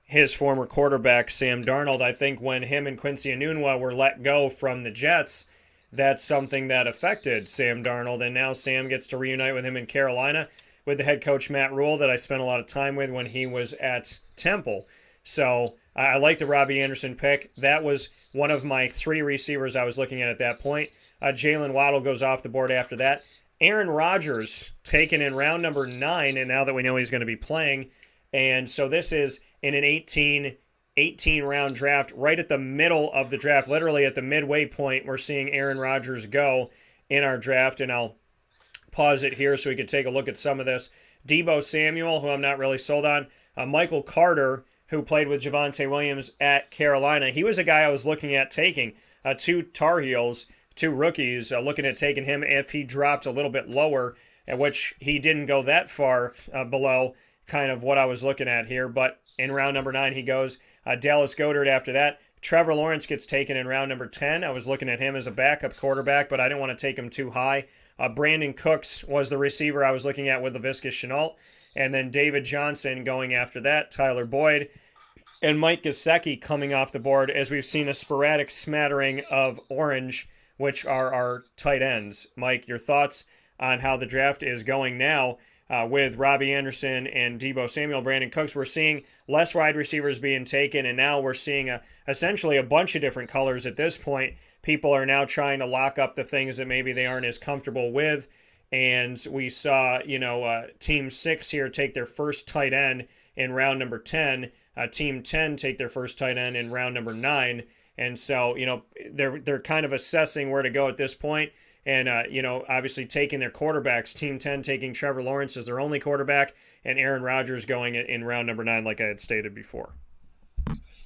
his former quarterback, Sam Darnold. I think when him and Quincy Enunwa were let go from the Jets, that's something that affected Sam Darnold, and now Sam gets to reunite with him in Carolina with the head coach Matt Rule that I spent a lot of time with when he was at Temple. So I like the Robbie Anderson pick. That was one of my 3 receivers I was looking at that point. Jalen Waddle goes off the board after that. Aaron Rodgers taken in round number 9, and now that we know he's going to be playing. And so this is in an 18-round draft, right at the middle of the draft, literally at the midway point, we're seeing Aaron Rodgers go in our draft, and I'll pause it here so we can take a look at some of this. Deebo Samuel, who I'm not really sold on. Michael Carter, who played with Javonte Williams at Carolina. He was a guy I was looking at taking. 2 Tar Heels, 2 rookies, looking at taking him if he dropped a little bit lower, at which he didn't go that far below kind of what I was looking at here. But in round number 9, he goes. Dallas Goedert after that. Trevor Lawrence gets taken in round number 10. I was looking at him as a backup quarterback, but I didn't want to take him too high. Brandon Cooks was the receiver I was looking at with Laviska Shenault. And then David Johnson going after that. Tyler Boyd. And Mike Gesicki coming off the board as we've seen a sporadic smattering of orange, which are our tight ends. Mike, your thoughts on how the draft is going now with Robbie Anderson and Debo Samuel, Brandon Cooks, we're seeing less wide receivers being taken, and now we're seeing essentially a bunch of different colors at this point. People are now trying to lock up the things that maybe they aren't as comfortable with. And we saw, Team 6 here take their first tight end in round number 10. Team 10 take their first tight end in round number 9. And so, they're kind of assessing where to go at this point. And, obviously taking their quarterbacks. Team 10 taking Trevor Lawrence as their only quarterback, and Aaron Rodgers going in round number 9, like I had stated before.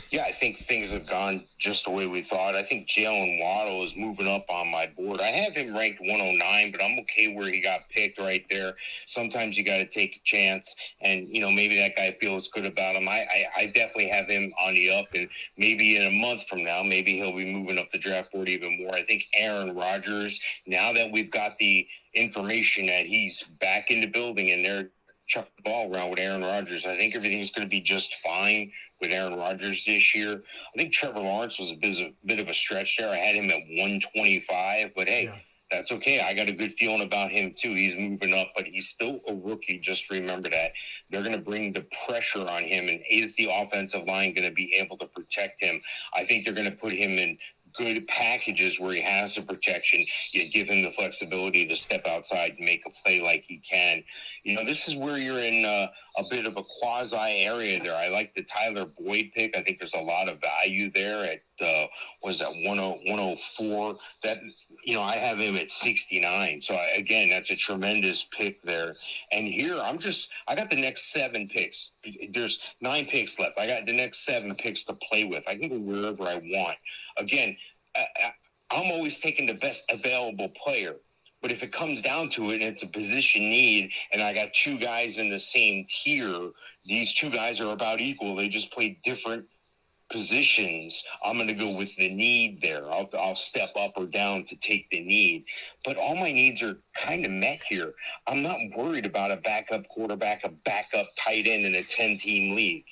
Yeah, I think things have gone just the way we thought. I think Jalen Waddle is moving up on my board. I have him ranked 109, but I'm okay where he got picked right there. Sometimes you got to take a chance, and, maybe that guy feels good about him. I definitely have him on the up, and maybe in a month from now, maybe he'll be moving up the draft board even more. I think Aaron Rodgers, now that we've got the information that he's back in the building and they're chuck the ball around with Aaron Rodgers, I think everything's going to be just fine with Aaron Rodgers this year. I think Trevor Lawrence was a bit of a stretch there. I had him at 125, but hey, that's okay. I got a good feeling about him too. He's moving up, but he's still a rookie. Just remember that. They're going to bring the pressure on him, and is the offensive line going to be able to protect him? I think they're going to put him in good packages where he has the protection, yet give him the flexibility to step outside and make a play like he can. This is where you're in a bit of a quasi area there. I like the Tyler Boyd pick. I think there's a lot of value there at, 104. That, I have him at 69. So again, that's a tremendous pick there. And here I got the next 7 picks. There's 9 picks left. I got the next 7 picks to play with. I can go wherever I want. Again, I'm always taking the best available player. But if it comes down to it and it's a position need and I got 2 guys in the same tier, these 2 guys are about equal. They just play different positions. I'm going to go with the need there. I'll step up or down to take the need. But all my needs are kind of met here. I'm not worried about a backup quarterback, a backup tight end in a 10-team league.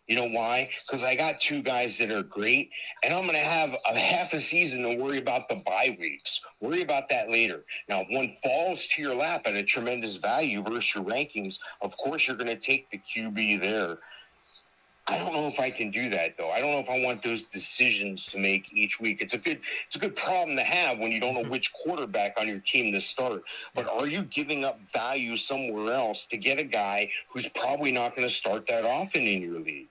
You know why? Because I got 2 guys that are great, and I'm going to have a half a season to worry about the bye weeks. Worry about that later. Now, if one falls to your lap at a tremendous value versus your rankings, of course you're going to take the QB there. I don't know if I can do that, though. I don't know if I want those decisions to make each week. It's a good problem to have when you don't know which quarterback on your team to start. But are you giving up value somewhere else to get a guy who's probably not going to start that often in your league?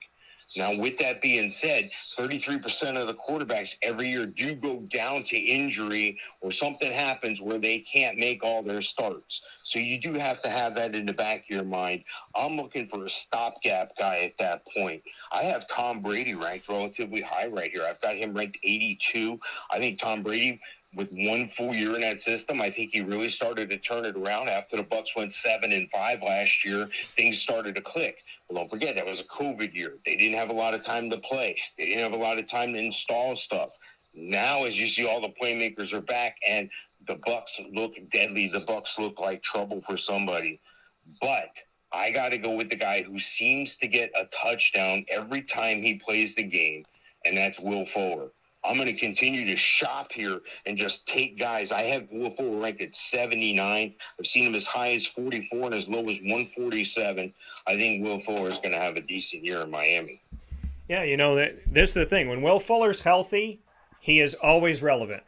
Now, with that being said, 33% of the quarterbacks every year do go down to injury or something happens where they can't make all their starts. So you do have to have that in the back of your mind. I'm looking for a stopgap guy at that point. I have Tom Brady ranked relatively high right here. I've got him ranked 82. I think Tom Brady, with 1 full year in that system, I think he really started to turn it around. After the Bucs went 7-5 last year, things started to click. Well, don't forget, that was a COVID year. They didn't have a lot of time to play. They didn't have a lot of time to install stuff. Now, as you see, all the playmakers are back, and the Bucs look deadly. The Bucs look like trouble for somebody. But I got to go with the guy who seems to get a touchdown every time he plays the game, and that's Will Fuller. I'm going to continue to shop here and just take guys. I have Will Fuller ranked at 79. I've seen him as high as 44 and as low as 147. I think Will Fuller is going to have a decent year in Miami. Yeah, this is the thing. When Will Fuller's healthy, he is always relevant.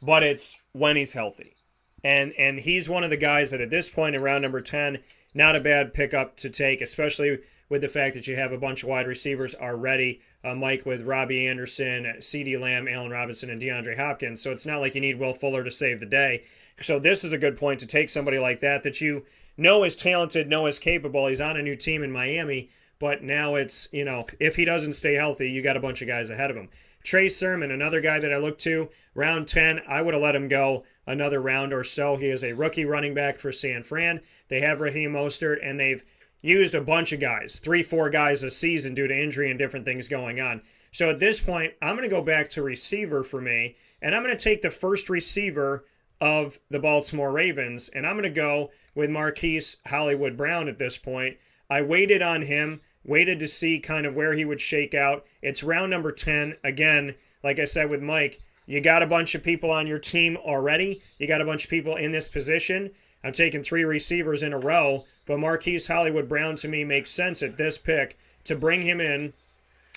But it's when he's healthy. And he's one of the guys that at this point in round number 10, not a bad pickup to take, especially with the fact that you have a bunch of wide receivers already. Mike with Robbie Anderson, CeeDee Lamb, Allen Robinson, and DeAndre Hopkins. So it's not like you need Will Fuller to save the day. So this is a good point to take somebody like that you know is talented, know is capable. He's on a new team in Miami, but now it's, if he doesn't stay healthy, you got a bunch of guys ahead of him. Trey Sermon, another guy that I look to, round 10, I would have let him go another round or so. He is a rookie running back for San Fran. They have Raheem Mostert, and they've used a bunch of guys, 3-4 guys a season due to injury and different things going on. So at this point, I'm going to go back to receiver for me, and I'm going to take the first receiver of the Baltimore Ravens, and I'm going to go with Marquise Hollywood Brown at this point. I waited on him, waited to see kind of where he would shake out. It's round number 10. Again, like I said with Mike, you got a bunch of people on your team already. You got a bunch of people in this position. I'm taking 3 receivers in a row, But Marquise Hollywood Brown to me makes sense at this pick to bring him in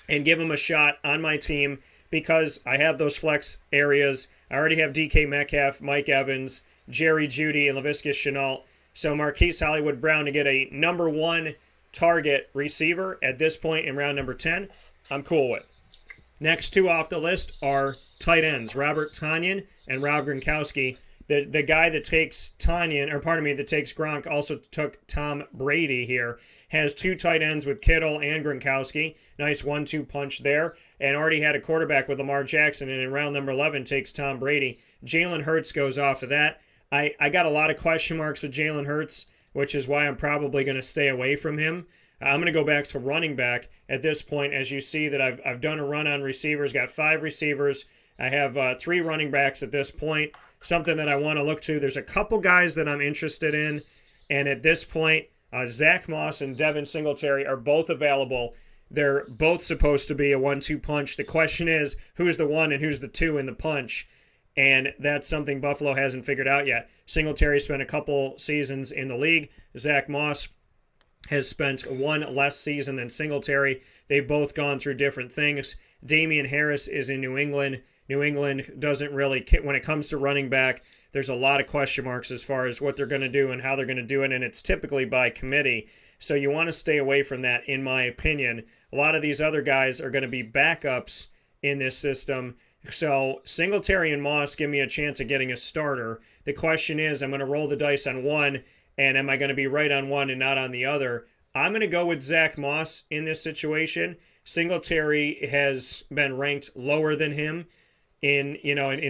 and give him a shot on my team because I have those flex areas. I already have DK Metcalf, Mike Evans, Jerry Jeudy, and Laviska Shenault. So Marquise Hollywood Brown to get a number 1 target receiver at this point in round number 10, I'm cool with. Next 2 off the list are tight ends, Robert Tonyan and Rob Gronkowski. The guy that takes that takes Gronk also took Tom Brady here. Has 2 tight ends with Kittle and Gronkowski. Nice 1-2 punch there. And already had a quarterback with Lamar Jackson. And in round number 11 takes Tom Brady. Jalen Hurts goes off of that. I got a lot of question marks with Jalen Hurts, which is why I'm probably going to stay away from him. I'm going to go back to running back at this point. As you see that I've done a run on receivers, got 5 receivers. I have 3 running backs at this point. Something that I want to look to. There's a couple guys that I'm interested in. And at this point, Zach Moss and Devin Singletary are both available. They're both supposed to be a 1-2 punch. The question is, who's the 1 and who's the 2 in the punch? And that's something Buffalo hasn't figured out yet. Singletary spent a couple seasons in the league. Zach Moss has spent 1 less season than Singletary. They've both gone through different things. Damian Harris is in New England. New England doesn't really, when it comes to running back, there's a lot of question marks as far as what they're going to do and how they're going to do it, and it's typically by committee. So you want to stay away from that, in my opinion. A lot of these other guys are going to be backups in this system. So Singletary and Moss give me a chance of getting a starter. The question is, I'm going to roll the dice on one, and am I going to be right on one and not on the other? I'm going to go with Zach Moss in this situation. Singletary has been ranked lower than him in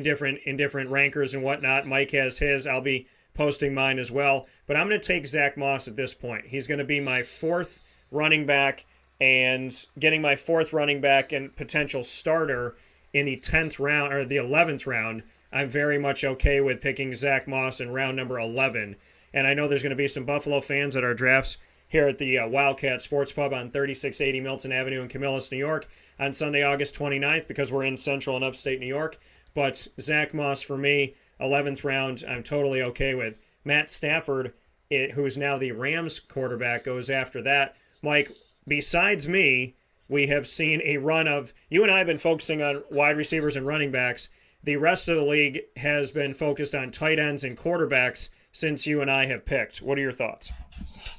different rankers and whatnot. Mike has his. I'll be posting mine as well. But I'm going to take Zach Moss at this point. He's going to be my 4th running back, and getting my 4th running back and potential starter in the 10th round or the 11th round. I'm very much okay with picking Zach Moss in round number 11. And I know there's going to be some Buffalo fans at our drafts here at the Wildcat Sports Pub on 3680 Milton Avenue in Camillus, New York on Sunday, August 29th, because we're in central and upstate New York. But Zach Moss, for me, 11th round, I'm totally okay with. Matt Stafford, who is now the Rams quarterback, goes after that. Mike, besides me, we have seen a run of, you and I have been focusing on wide receivers and running backs. The rest of the league has been focused on tight ends and quarterbacks since you and I have picked. What are your thoughts?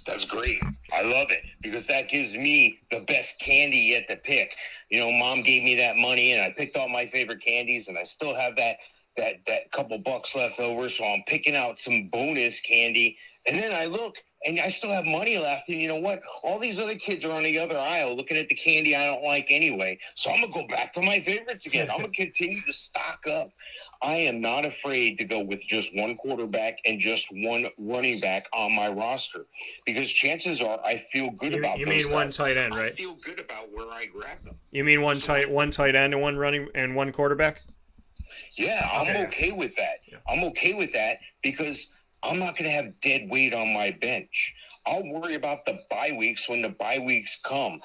That's great. I love it because that gives me the best candy yet to pick. You know, Mom gave me that money and I picked all my favorite candies, and I still have that couple bucks left over. So I'm picking out some bonus candy, and then I look and I still have money left. And you know what? All these other kids are on the other aisle looking at the candy I don't like anyway. So I'm going to go back to my favorites again. I'm going to continue to stock up. I am not afraid to go with just one quarterback and just one running back on my roster, because chances are I feel good about you those mean guys. one tight end, right? I feel good about where I grab them. You mean one tight end and one running and one quarterback? Yeah, I'm okay with that. Yeah. I'm okay with that because I'm not going to have dead weight on my bench. I'll worry about the bye weeks when the bye weeks come.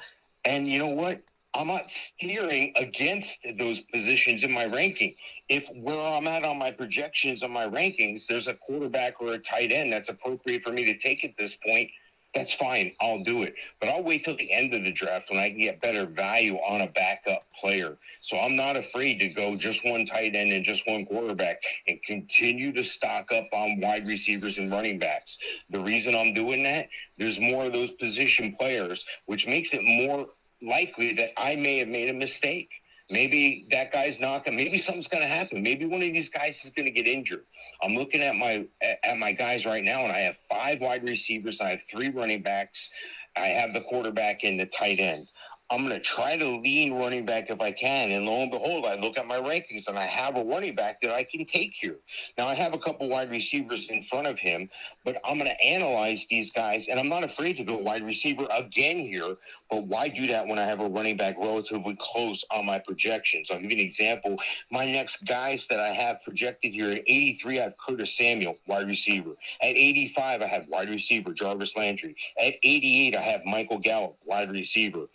And you know what? I'm not steering against those positions in my ranking. If where I'm at on my projections on my rankings, there's a quarterback or a tight end that's appropriate for me to take at this point, that's fine. I'll do it. But I'll wait till the end of the draft when I can get better value on a backup player. So I'm not afraid to go just one tight end and just one quarterback and continue to stock up on wide receivers and running backs. The reason I'm doing that, there's more of those position players, which makes it more likely that I may have made a mistake. Maybe that guy's maybe something's going to happen. Maybe one of these guys is going to get injured. I'm looking at my guys right now, and I have 5 wide receivers. I have 3 running backs. I have the quarterback and the tight end. I'm going to try to lean running back if I can. And lo and behold, I look at my rankings and I have a running back that I can take here. Now, I have a couple wide receivers in front of him, but I'm going to analyze these guys. And I'm not afraid to go wide receiver again here. But why do that when I have a running back relatively close on my projections? I'll give you an example. My next guys that I have projected here at 83, I have Curtis Samuel, wide receiver. At 85, I have wide receiver Jarvis Landry. At 88, I have Michael Gallup, wide receiver.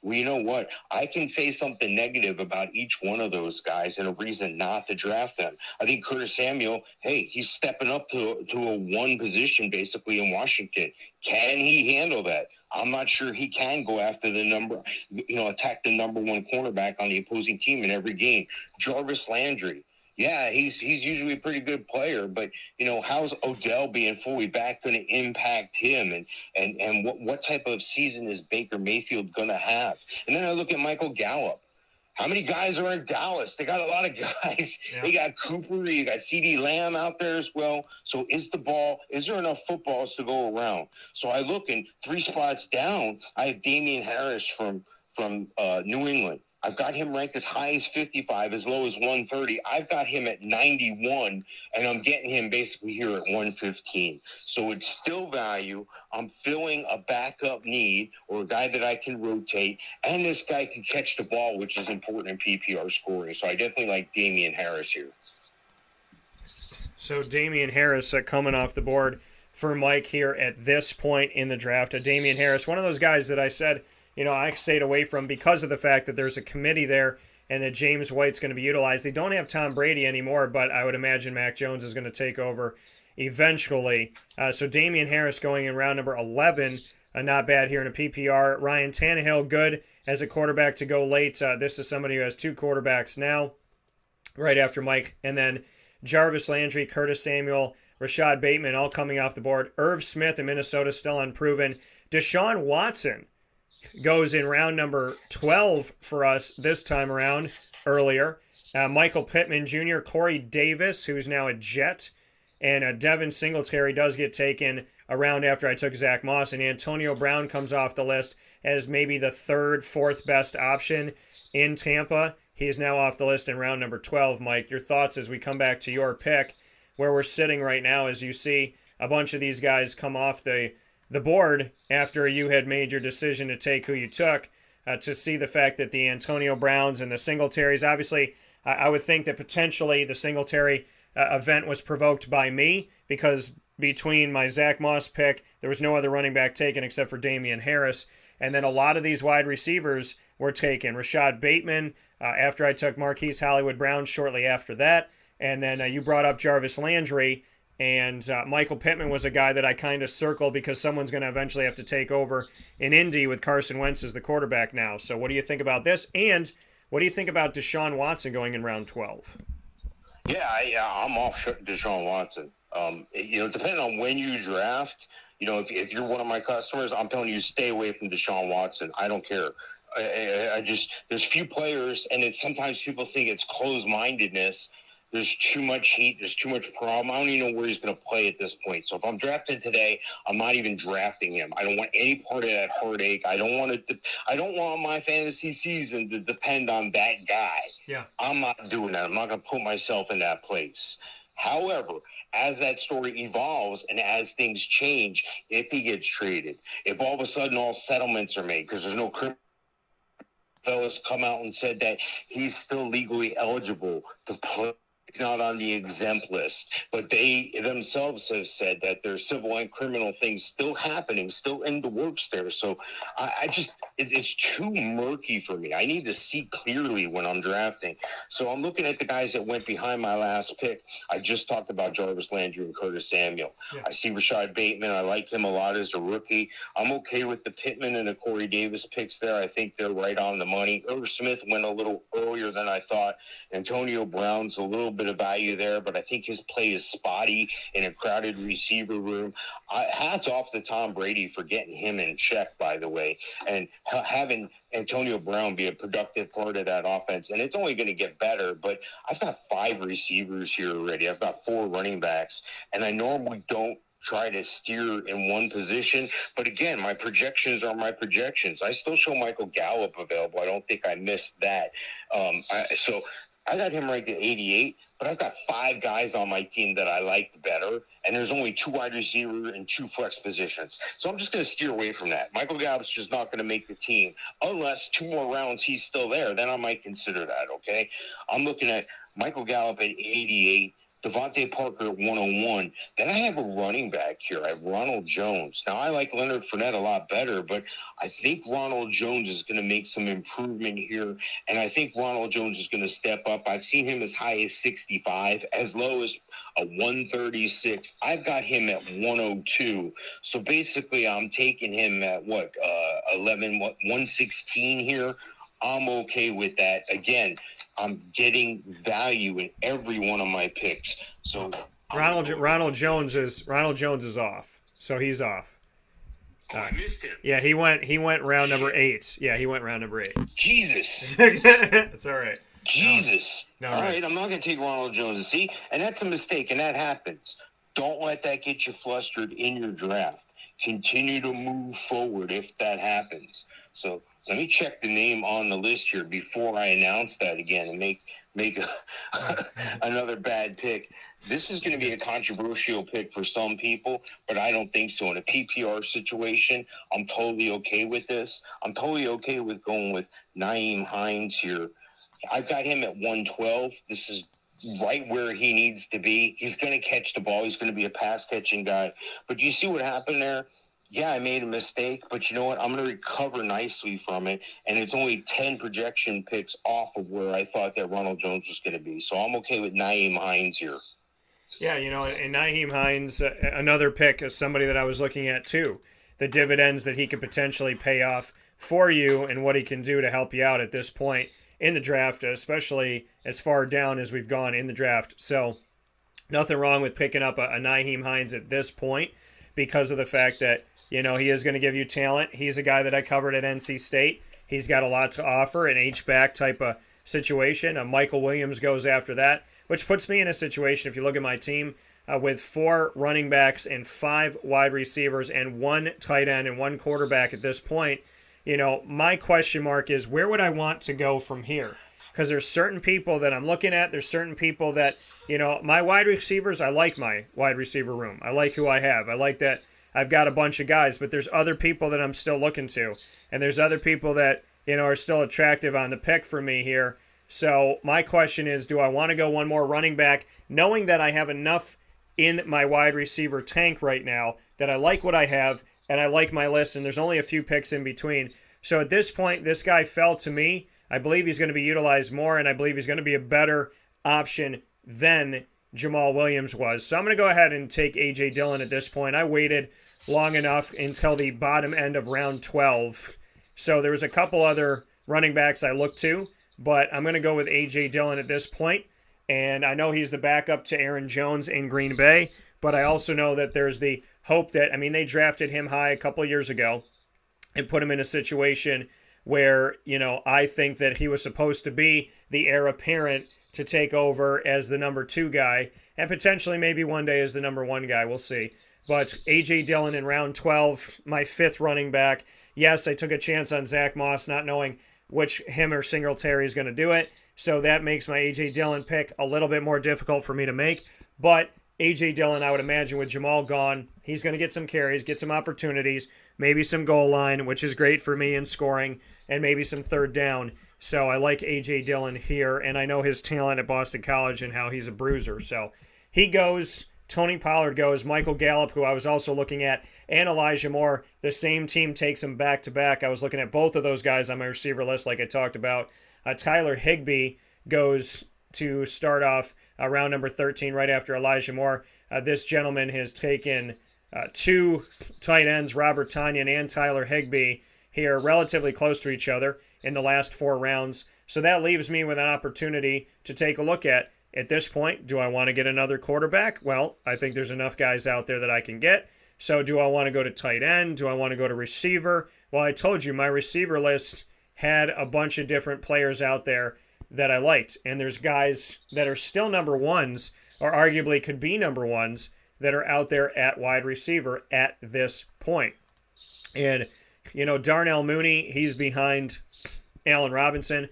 Well, you know what? I can say something negative about each one of those guys and a reason not to draft them. I think Curtis Samuel, hey, he's stepping up to a one position basically in Washington. Can he handle that? I'm not sure he can go after attack the number one cornerback on the opposing team in every game. Jarvis Landry. Yeah, he's usually a pretty good player, but how's Odell being fully back going to impact him, and what type of season is Baker Mayfield going to have? And then I look at Michael Gallup. How many guys are in Dallas? They got a lot of guys. Yeah. They got Cooper, you got CeeDee Lamb out there as well. So is there enough footballs to go around? So I look, and 3 spots down, I have Damian Harris from New England. I've got him ranked as high as 55, as low as 130. I've got him at 91, and I'm getting him basically here at 115. So it's still value. I'm filling a backup need or a guy that I can rotate, and this guy can catch the ball, which is important in PPR scoring. So I definitely like Damian Harris here. So Damian Harris coming off the board for Mike here at this point in the draft. Damian Harris, one of those guys that I said, I stayed away from because of the fact that there's a committee there and that James White's going to be utilized. They don't have Tom Brady anymore, but I would imagine Mac Jones is going to take over eventually. So Damian Harris going in round number 11, not bad here in a PPR. Ryan Tannehill, good as a quarterback to go late. This is somebody who has 2 quarterbacks now, right after Mike. And then Jarvis Landry, Curtis Samuel, Rashad Bateman, all coming off the board. Irv Smith in Minnesota, still unproven. Deshaun Watson goes in round number 12 for us this time around, earlier. Michael Pittman Jr., Corey Davis, who's now a Jet, and Devin Singletary does get taken around after I took Zach Moss, and Antonio Brown comes off the list as maybe the 3rd, 4th best option in Tampa. He is now off the list in round number 12. Mike, your thoughts as we come back to your pick, where we're sitting right now as you see a bunch of these guys come off the board after you had made your decision to take who you took, to see the fact that the Antonio Browns and the Singletaries, obviously, I would think that potentially the Singletary event was provoked by me, because between my Zach Moss pick, there was no other running back taken except for Damian Harris, and then a lot of these wide receivers were taken. Rashad Bateman, after I took Marquise Hollywood Brown shortly after that, and then you brought up Jarvis Landry, and Michael Pittman was a guy that I kind of circled because someone's going to eventually have to take over in Indy with Carson Wentz as the quarterback now. So what do you think about this? And what do you think about Deshaun Watson going in round 12? Yeah, I'm off Deshaun Watson. Depending on when you draft, if you're one of my customers, I'm telling you, stay away from Deshaun Watson. I don't care. There's few players, and sometimes people think it's closed-mindedness. There's too much heat. There's too much problem. I don't even know where he's going to play at this point. So if I'm drafted today, I'm not even drafting him. I don't want any part of that heartache. I don't want my fantasy season to depend on that guy. Yeah. I'm not doing that. I'm not going to put myself in that place. However, as that story evolves and as things change, if he gets traded, if all of a sudden all settlements are made because there's no criminal, fellas come out and said that he's still legally eligible to play. He's not on the exempt list, but they themselves have said that there's civil and criminal things still happening, still in the works there. So it's too murky for me. I need to see clearly when I'm drafting. So I'm looking at the guys that went behind my last pick. I just talked about Jarvis Landry and Curtis Samuel. Yeah. I see Rashad Bateman. I like him a lot as a rookie. I'm okay with the Pittman and the Corey Davis picks there. I think they're right on the money. Irv Smith went a little earlier than I thought. Antonio Brown's a little bit of value there, but I think his play is spotty in a crowded receiver room. Hats off to Tom Brady for getting him in check, by the way, and having Antonio Brown be a productive part of that offense. And it's only going to get better, but I've got 5 receivers here already. I've got 4 running backs, and I normally don't try to steer in one position. But again, my projections are my projections. I still show Michael Gallup available. I don't think I missed that. So I got him ranked at 88, but I've got 5 guys on my team that I liked better, and there's only 2 wide receiver and 2 flex positions. So I'm just going to steer away from that. Michael Gallup's just not going to make the team unless 2 more rounds he's still there. Then I might consider that, okay? I'm looking at Michael Gallup at 88, Devontae Parker at 101. Then I have a running back here. I have Ronald Jones. Now, I like Leonard Fournette a lot better, but I think Ronald Jones is going to make some improvement here, and I think Ronald Jones is going to step up. I've seen him as high as 65, as low as a 136. I've got him at 102. So basically, I'm taking him at 116 here. I'm okay with that. Again, I'm getting value in every one of my picks. So Ronald Jones is off. So he's off. I missed him. Yeah, he went round number 8. Yeah, he went round number 8. Jesus. It's all right. Jesus. No, all right. right, I'm not going to take Ronald Jones. See, and that's a mistake, and that happens. Don't let that get you flustered in your draft. Continue to move forward if that happens. So let me check the name on the list here before I announce that again and make another bad pick. This is going to be a controversial pick for some people, but I don't think so. In a PPR situation, I'm totally okay with this. I'm totally okay with going with Nyheim Hines here. I've got him at 112. This is right where he needs to be. He's going to catch the ball. He's going to be a pass-catching guy. But do you see what happened there? Yeah, I made a mistake, but you know what? I'm going to recover nicely from it, and it's only 10 projection picks off of where I thought that Ronald Jones was going to be. So I'm okay with Nyheim Hines here. Yeah, and Nyheim Hines, another pick of somebody that I was looking at too. The dividends that he could potentially pay off for you and what he can do to help you out at this point in the draft, especially as far down as we've gone in the draft. So nothing wrong with picking up a Nyheim Hines at this point because of the fact that, he is going to give you talent. He's a guy that I covered at NC State. He's got a lot to offer, an H-back type of situation. Michael Williams goes after that, which puts me in a situation, if you look at my team, with 4 running backs and 5 wide receivers and 1 tight end and 1 quarterback at this point. My question mark is, where would I want to go from here? Because there's certain people that I'm looking at. There's certain people that, my wide receivers, I like my wide receiver room. I like who I have. I like that I've got a bunch of guys, but there's other people that I'm still looking to. And there's other people that, are still attractive on the pick for me here. So my question is, do I want to go one more running back, knowing that I have enough in my wide receiver tank right now that I like what I have and I like my list, and there's only a few picks in between. So at this point, this guy fell to me. I believe he's going to be utilized more, and I believe he's going to be a better option than Jamal Williams was. So I'm going to go ahead and take A.J. Dillon at this point. I waited long enough until the bottom end of round 12. So there was a couple other running backs I looked to, but I'm going to go with A.J. Dillon at this point. And I know he's the backup to Aaron Jones in Green Bay, but I also know that there's the hope that, they drafted him high a couple of years ago and put him in a situation where, I think that he was supposed to be the heir apparent to take over as the number 2 guy and potentially maybe one day as the number 1 guy. We'll see. But A.J. Dillon in round 12, my 5th running back. Yes, I took a chance on Zach Moss, not knowing which him or Singletary is going to do it. So that makes my A.J. Dillon pick a little bit more difficult for me to make. But A.J. Dillon, I would imagine with Jamal gone, he's going to get some carries, get some opportunities, maybe some goal line, which is great for me in scoring, and maybe some third down. So I like A.J. Dillon here, and I know his talent at Boston College and how he's a bruiser. So he goes, Tony Pollard goes, Michael Gallup, who I was also looking at, and Elijah Moore. The same team takes them back-to-back. I was looking at both of those guys on my receiver list like I talked about. Tyler Higbee goes to start off round number 13 right after Elijah Moore. This gentleman has taken 2 tight ends, Robert Tonyan and Tyler Higbee, here relatively close to each other in the last 4 rounds. So that leaves me with an opportunity to take a look at this point, do I want to get another quarterback? Well, I think there's enough guys out there that I can get. So do I want to go to tight end? Do I want to go to receiver? Well, I told you my receiver list had a bunch of different players out there that I liked. And there's guys that are still number 1s or arguably could be number 1s that are out there at wide receiver at this point. And, Darnell Mooney, he's behind Allen Robinson.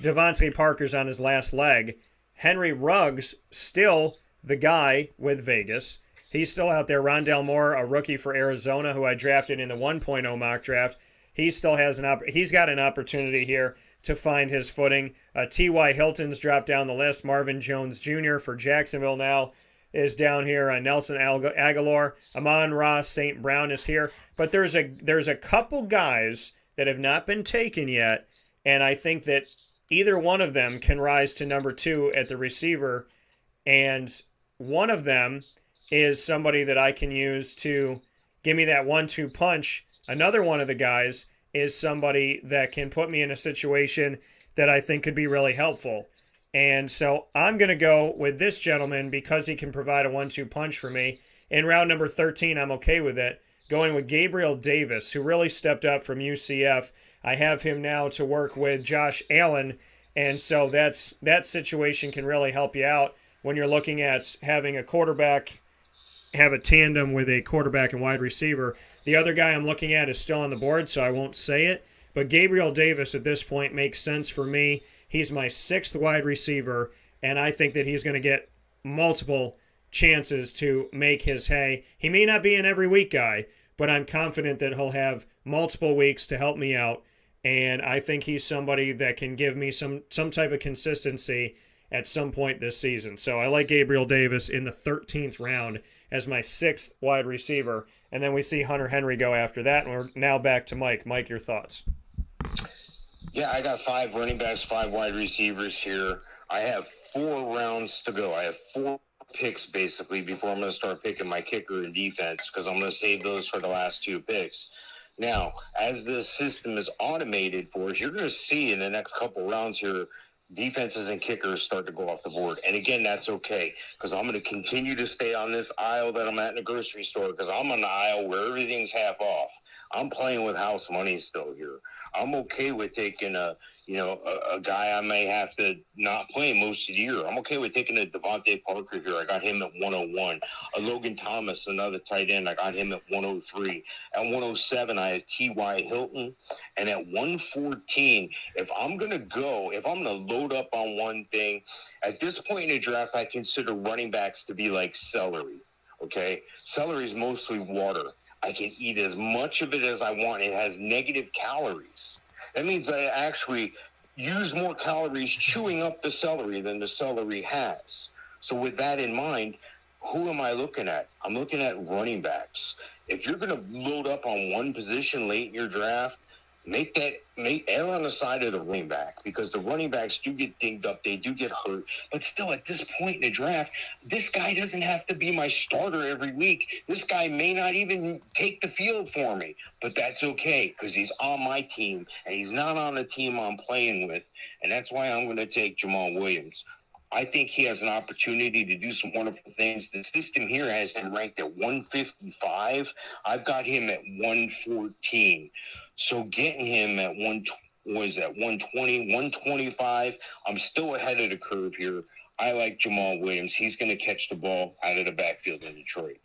Devontae Parker's on his last leg. Henry Ruggs, still the guy with Vegas. He's still out there. Rondale Moore, a rookie for Arizona, who I drafted in the 1.0 mock draft. He still has he's got an opportunity here to find his footing. T.Y. Hilton's dropped down the list. Marvin Jones Jr. for Jacksonville now is down here. Nelson Aguilar, Amon-Ra St. Brown is here. But there's a couple guys that have not been taken yet, and I think that either one of them can rise to number 2 at the receiver, and one of them is somebody that I can use to give me that 1-2 punch. Another one of the guys is somebody that can put me in a situation that I think could be really helpful. And so I'm going to go with this gentleman because he can provide a 1-2 punch for me. In round number 13, I'm okay with it. Going with Gabriel Davis, who really stepped up from UCF. I have him now to work with Josh Allen. And so that situation can really help you out when you're looking at having a quarterback have a tandem with a quarterback and wide receiver. The other guy I'm looking at is still on the board, so I won't say it. But Gabriel Davis at this point makes sense for me. He's my 6th wide receiver, and I think that he's going to get multiple chances to make his hay. He may not be an every week guy, but I'm confident that he'll have multiple weeks to help me out. And I think he's somebody that can give me some type of consistency at some point this season. So I like Gabriel Davis in the 13th round as my 6th wide receiver. And then we see Hunter Henry go after that. And we're now back to Mike. Mike, your thoughts? Yeah, I got 5 running backs, 5 wide receivers here. I have 4 rounds to go. I have 4 picks basically before I'm going to start picking my kicker and defense because I'm going to save those for the last 2 picks. Now, as this system is automated for us, you're going to see in the next couple rounds here, defenses and kickers start to go off the board. And again, that's okay because I'm going to continue to stay on this aisle that I'm at in the grocery store because I'm on the aisle where everything's half off. I'm playing with house money still here. I'm okay with taking a guy I may have to not play most of the year. I'm okay with taking a Devontae Parker here. I got him at 101. A Logan Thomas, another tight end. I got him at 103. At 107, I have T.Y. Hilton. And at 114, if I'm going to load up on one thing, at this point in the draft, I consider running backs to be like celery. Okay? Celery is mostly water. I can eat as much of it as I want. It has negative calories. That means I actually use more calories chewing up the celery than the celery has. So with that in mind, who am I looking at? I'm looking at running backs. If you're going to load up on one position late in your draft, err on the side of the running back because the running backs do get dinged up, they do get hurt. But still, at this point in the draft, this guy doesn't have to be my starter every week. This guy may not even take the field for me, but that's okay because he's on my team and he's not on the team I'm playing with. And that's why I'm going to take Jamal Williams. I think he has an opportunity to do some wonderful things. The system here has him ranked at 155. I've got him at 114. So getting him at 120, 125, I'm still ahead of the curve here. I like Jamal Williams. He's going to catch the ball out of the backfield in Detroit.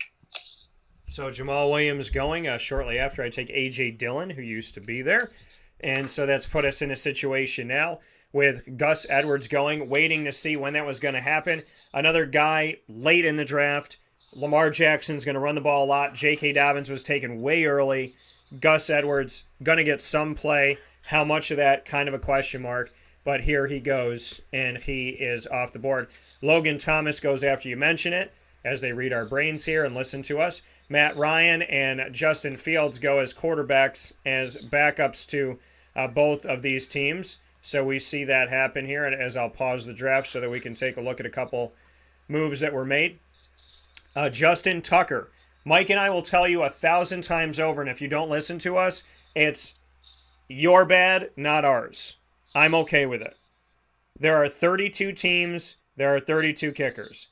So Jamal Williams going shortly after I take A.J. Dillon, who used to be there. And so that's put us in a situation now with Gus Edwards going, waiting to see when that was going to happen. Another guy late in the draft. Lamar Jackson's going to run the ball a lot. J.K. Dobbins was taken way early. Gus Edwards going to get some play. How much of that, kind of a question mark. But here he goes, and he is off the board. Logan Thomas goes after you mention it, as they read our brains here and listen to us. Matt Ryan and Justin Fields go as quarterbacks, as backups to both of these teams. So we see that happen here, and as I'll pause the draft so that we can take a look at a couple moves that were made. Justin Tucker. Mike and I will tell you 1,000 times over, and if you don't listen to us, it's your bad, not ours. I'm okay with it. There are 32 teams. There are 32 kickers.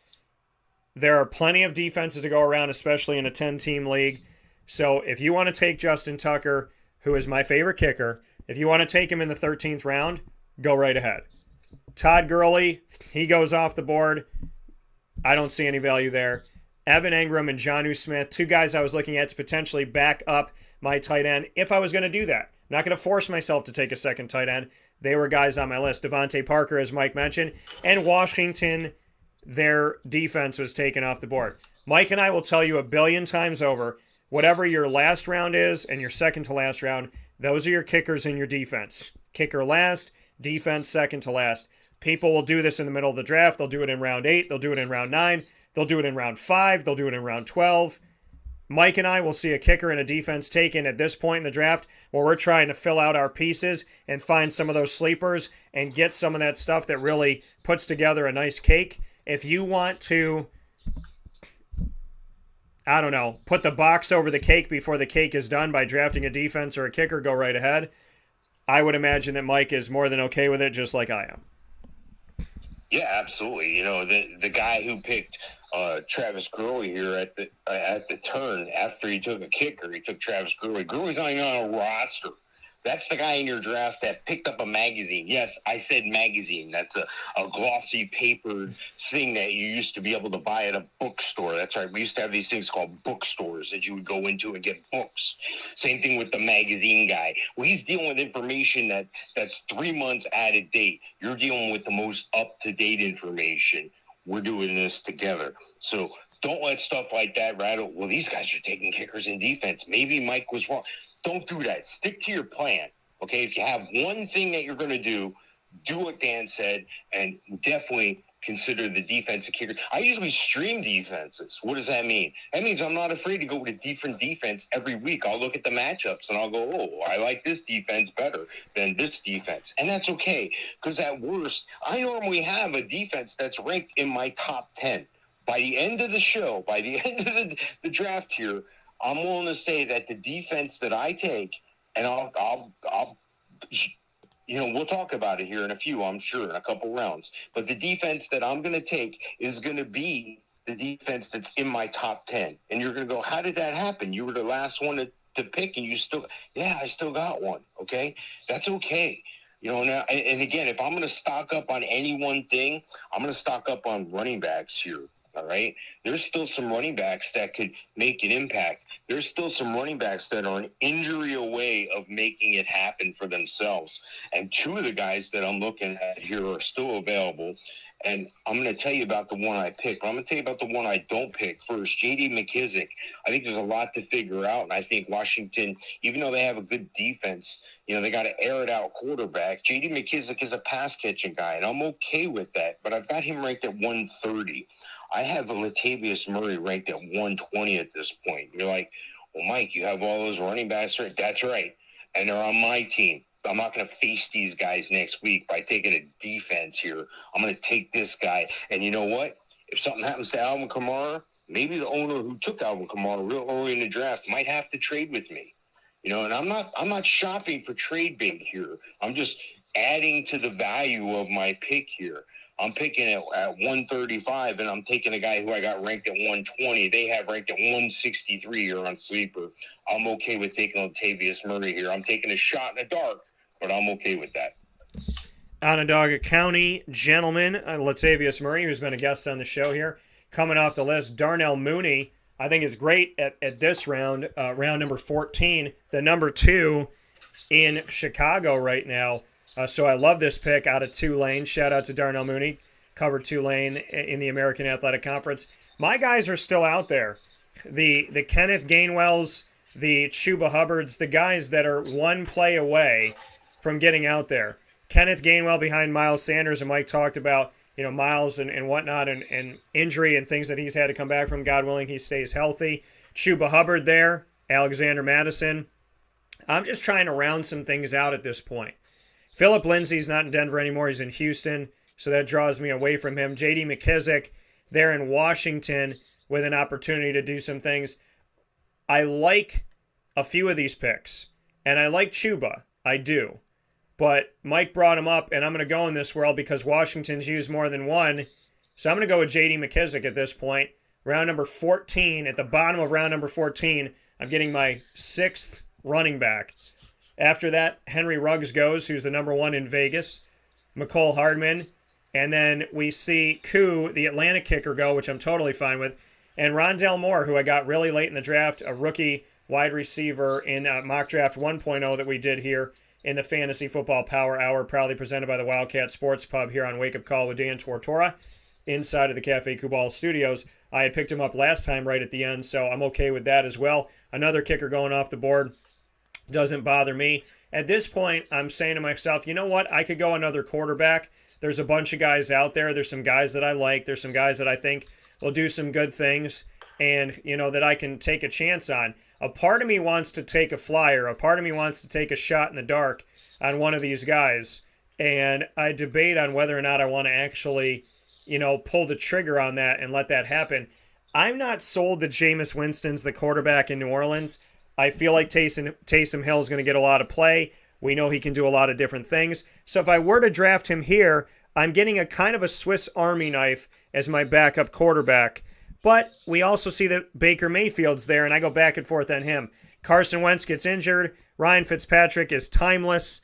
There are plenty of defenses to go around, especially in a 10-team league. So if you want to take Justin Tucker, who is my favorite kicker, if you want to take him in the 13th round, go right ahead. Todd Gurley, he goes off the board. I don't see any value there. Evan Engram and Jonnu Smith, 2 guys I was looking at to potentially back up my tight end if I was going to do that. Not going to force myself to take a second tight end. They were guys on my list. Devontae Parker, as Mike mentioned, and Washington, their defense was taken off the board. Mike and I will tell you 1 billion times over, whatever your last round is and your second to last round, those are your kickers in your defense. Kicker last, defense second to last. People will do this in the middle of the draft. They'll do it in round 8. They'll do it in round 9. They'll do it in round 5. They'll do it in round 12. Mike and I will see a kicker and a defense taken at this point in the draft where we're trying to fill out our pieces and find some of those sleepers and get some of that stuff that really puts together a nice cake. If you want to, I don't know, put the box over the cake before the cake is done by drafting a defense or a kicker, go right ahead. I would imagine that Mike is more than okay with it, just like I am. Yeah, absolutely. You know, the guy who picked Travis Gurley here at the turn after he took a kicker, he took Travis Gurley. Gurley's not even on a roster. That's the guy in your draft that picked up a magazine. Yes, I said magazine. That's a glossy papered thing that you used to be able to buy at a bookstore. That's right. We used to have these things called bookstores that you would go into and get books. Same thing with the magazine guy. Well, he's dealing with information that's 3 months out of date. You're dealing with the most up-to-date information. We're doing this together. So don't let stuff like that rattle. Well, these guys are taking kickers in defense. Maybe Mike was wrong. Don't do that. Stick to your plan, okay? If you have one thing that you're going to do what Dan said, and definitely consider the defensive kicker. I usually stream defenses. What does that mean? That means I'm not afraid to go with a different defense every week. I'll look at the matchups, and I'll go, oh, I like this defense better than this defense. And that's okay, because at worst, I normally have a defense that's ranked in my top 10. By the end of the show, by the end of the draft here, I'm willing to say that the defense that I take, and I'll we'll talk about it here in a few, I'm sure, in a couple rounds. But the defense that I'm going to take is going to be the defense that's in my top 10. And you're going to go, how did that happen? You were the last one to pick, and I still got one. Okay, that's okay. You know, now, and again, if I'm going to stock up on any one thing, I'm going to stock up on running backs here. All right. There's still some running backs that could make an impact. There's still some running backs that are an injury away of making it happen for themselves. And 2 of the guys that I'm looking at here are still available. And I'm going to tell you about the one I picked. But I'm going to tell you about the one I don't pick first, J.D. McKissick. I think there's a lot to figure out. And I think Washington, even though they have a good defense, you know, they got to air it out quarterback. J.D. McKissick is a pass-catching guy, and I'm okay with that. But I've got him ranked at 130. I have a Latavius Murray ranked at 120 at this point. You're like, well, Mike, you have all those running backs right? That's right. And they're on my team. I'm not going to face these guys next week by taking a defense here. I'm going to take this guy. And you know what? If something happens to Alvin Kamara, maybe the owner who took Alvin Kamara real early in the draft might have to trade with me. You know, and I'm not shopping for trade bait here. I'm just adding to the value of my pick here. I'm picking it at 135, and I'm taking a guy who I got ranked at 120. They have ranked at 163 here on Sleeper. I'm okay with taking Latavius Murray here. I'm taking a shot in the dark, but I'm okay with that. Onondaga County gentleman, Latavius Murray, who's been a guest on the show here, coming off the list. Darnell Mooney, I think, is great at this round, round number 14, the number 2 in Chicago right now. So I love this pick out of Tulane. Shout out to Darnell Mooney, covered Tulane in the American Athletic Conference. My guys are still out there. The Kenneth Gainwells, the Chuba Hubbards, the guys that are one play away from getting out there. Kenneth Gainwell behind Miles Sanders, and Mike talked about, you know, Miles and whatnot and injury and things that he's had to come back from. God willing, he stays healthy. Chuba Hubbard there, Alexander Madison. I'm just trying to round some things out at this point. Philip Lindsay's not in Denver anymore. He's in Houston, so that draws me away from him. J.D. McKissick there in Washington with an opportunity to do some things. I like a few of these picks, and I like Chuba. I do. But Mike brought him up, and I'm going to go in this world because Washington's used more than one. So I'm going to go with J.D. McKissick at this point. Round number 14, at the bottom of round number 14, I'm getting my 6th running back. After that, Henry Ruggs goes, who's the number 1 in Vegas. McCole Hardman. And then we see Koo, the Atlanta kicker, go, which I'm totally fine with. And Rondell Moore, who I got really late in the draft, a rookie wide receiver in mock draft 1.0 that we did here in the Fantasy Football Power Hour, proudly presented by the Wildcat Sports Pub here on Wake Up Call with Dan Tortora, inside of the Cafe Kubal Studios. I had picked him up last time right at the end, so I'm okay with that as well. Another kicker going off the board doesn't bother me. At this point, I'm saying to myself, you know what? I could go another quarterback. There's a bunch of guys out there. There's some guys that I like. There's some guys that I think will do some good things and, that I can take a chance on. A part of me wants to take a flyer. A part of me wants to take a shot in the dark on one of these guys. And I debate on whether or not I want to actually, pull the trigger on that and let that happen. I'm not sold that Jameis Winston's the quarterback in New Orleans. I feel like Taysom Hill is going to get a lot of play. We know he can do a lot of different things. So if I were to draft him here, I'm getting a kind of a Swiss Army knife as my backup quarterback. But we also see that Baker Mayfield's there, and I go back and forth on him. Carson Wentz gets injured. Ryan Fitzpatrick is timeless.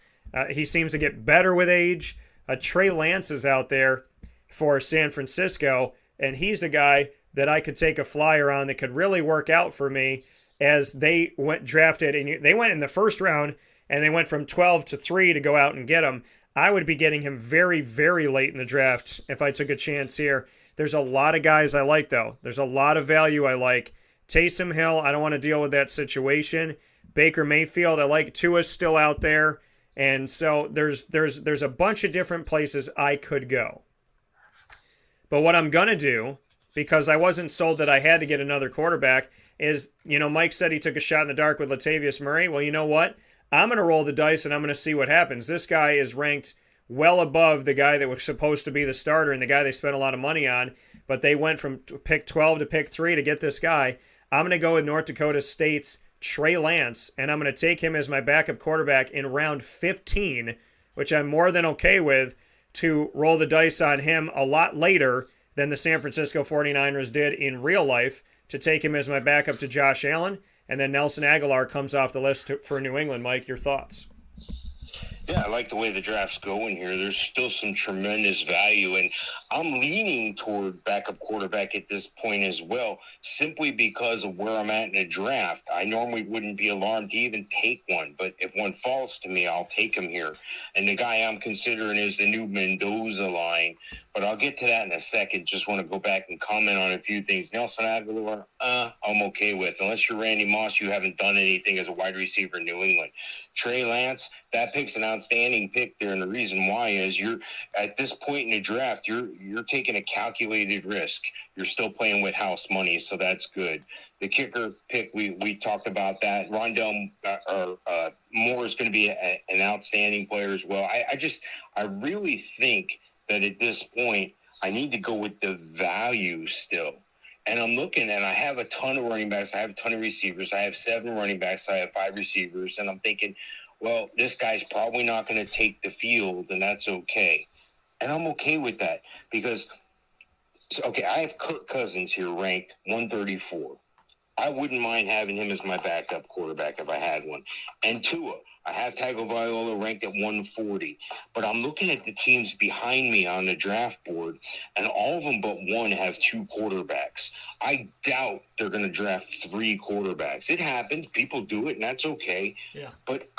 He seems to get better with age. Trey Lance is out there for San Francisco, and he's a guy that I could take a flyer on that could really work out for me as they went drafted. And they went in the first round, and they went from 12 to 3 to go out and get him. I would be getting him very, very late in the draft if I took a chance here. There's a lot of guys I like, though. There's a lot of value I like. Taysom Hill, I don't want to deal with that situation. Baker Mayfield, I like. Tua's still out there. And so there's a bunch of different places I could go. But what I'm going to do, because I wasn't sold that I had to get another quarterback, is, Mike said he took a shot in the dark with Latavius Murray. Well, you know what? I'm going to roll the dice and I'm going to see what happens. This guy is ranked well above the guy that was supposed to be the starter and the guy they spent a lot of money on, but they went from pick 12 to pick 3 to get this guy. I'm going to go with North Dakota State's Trey Lance, and I'm going to take him as my backup quarterback in round 15, which I'm more than okay with, to roll the dice on him a lot later than the San Francisco 49ers did in real life, to take him as my backup to Josh Allen, and then Nelson Aguilar comes off the list for New England. Mike, your thoughts? Yeah, I like the way the draft's going here. There's still some tremendous value, and I'm leaning toward backup quarterback at this point as well, simply because of where I'm at in the draft. I normally wouldn't be alarmed to even take one, but if one falls to me, I'll take him here. And the guy I'm considering is the new Mendoza line, but I'll get to that in a second. Just want to go back and comment on a few things. Nelson Aguilar, I'm okay with. Unless you're Randy Moss, you haven't done anything as a wide receiver in New England. Trey Lance, that pick's an outstanding pick there, and the reason why is you're at this point in the draft, you're taking a calculated risk. You're still playing with house money, so that's good. The kicker pick, we talked about that. Rondell Moore is going to be an outstanding player as well. I really think that at this point I need to go with the value still. And I'm looking, and I have a ton of running backs. I have a ton of receivers. I have 7 running backs. I have 5 receivers. And I'm thinking, well, this guy's probably not going to take the field, and that's okay. And I'm okay with that because, I have Kirk Cousins here ranked 134. I wouldn't mind having him as my backup quarterback if I had one. And Tua, I have Tagovailoa ranked at 140. But I'm looking at the teams behind me on the draft board, and all of them but one have 2 quarterbacks. I doubt they're going to draft 3 quarterbacks. It happens. People do it, and that's okay. Yeah. But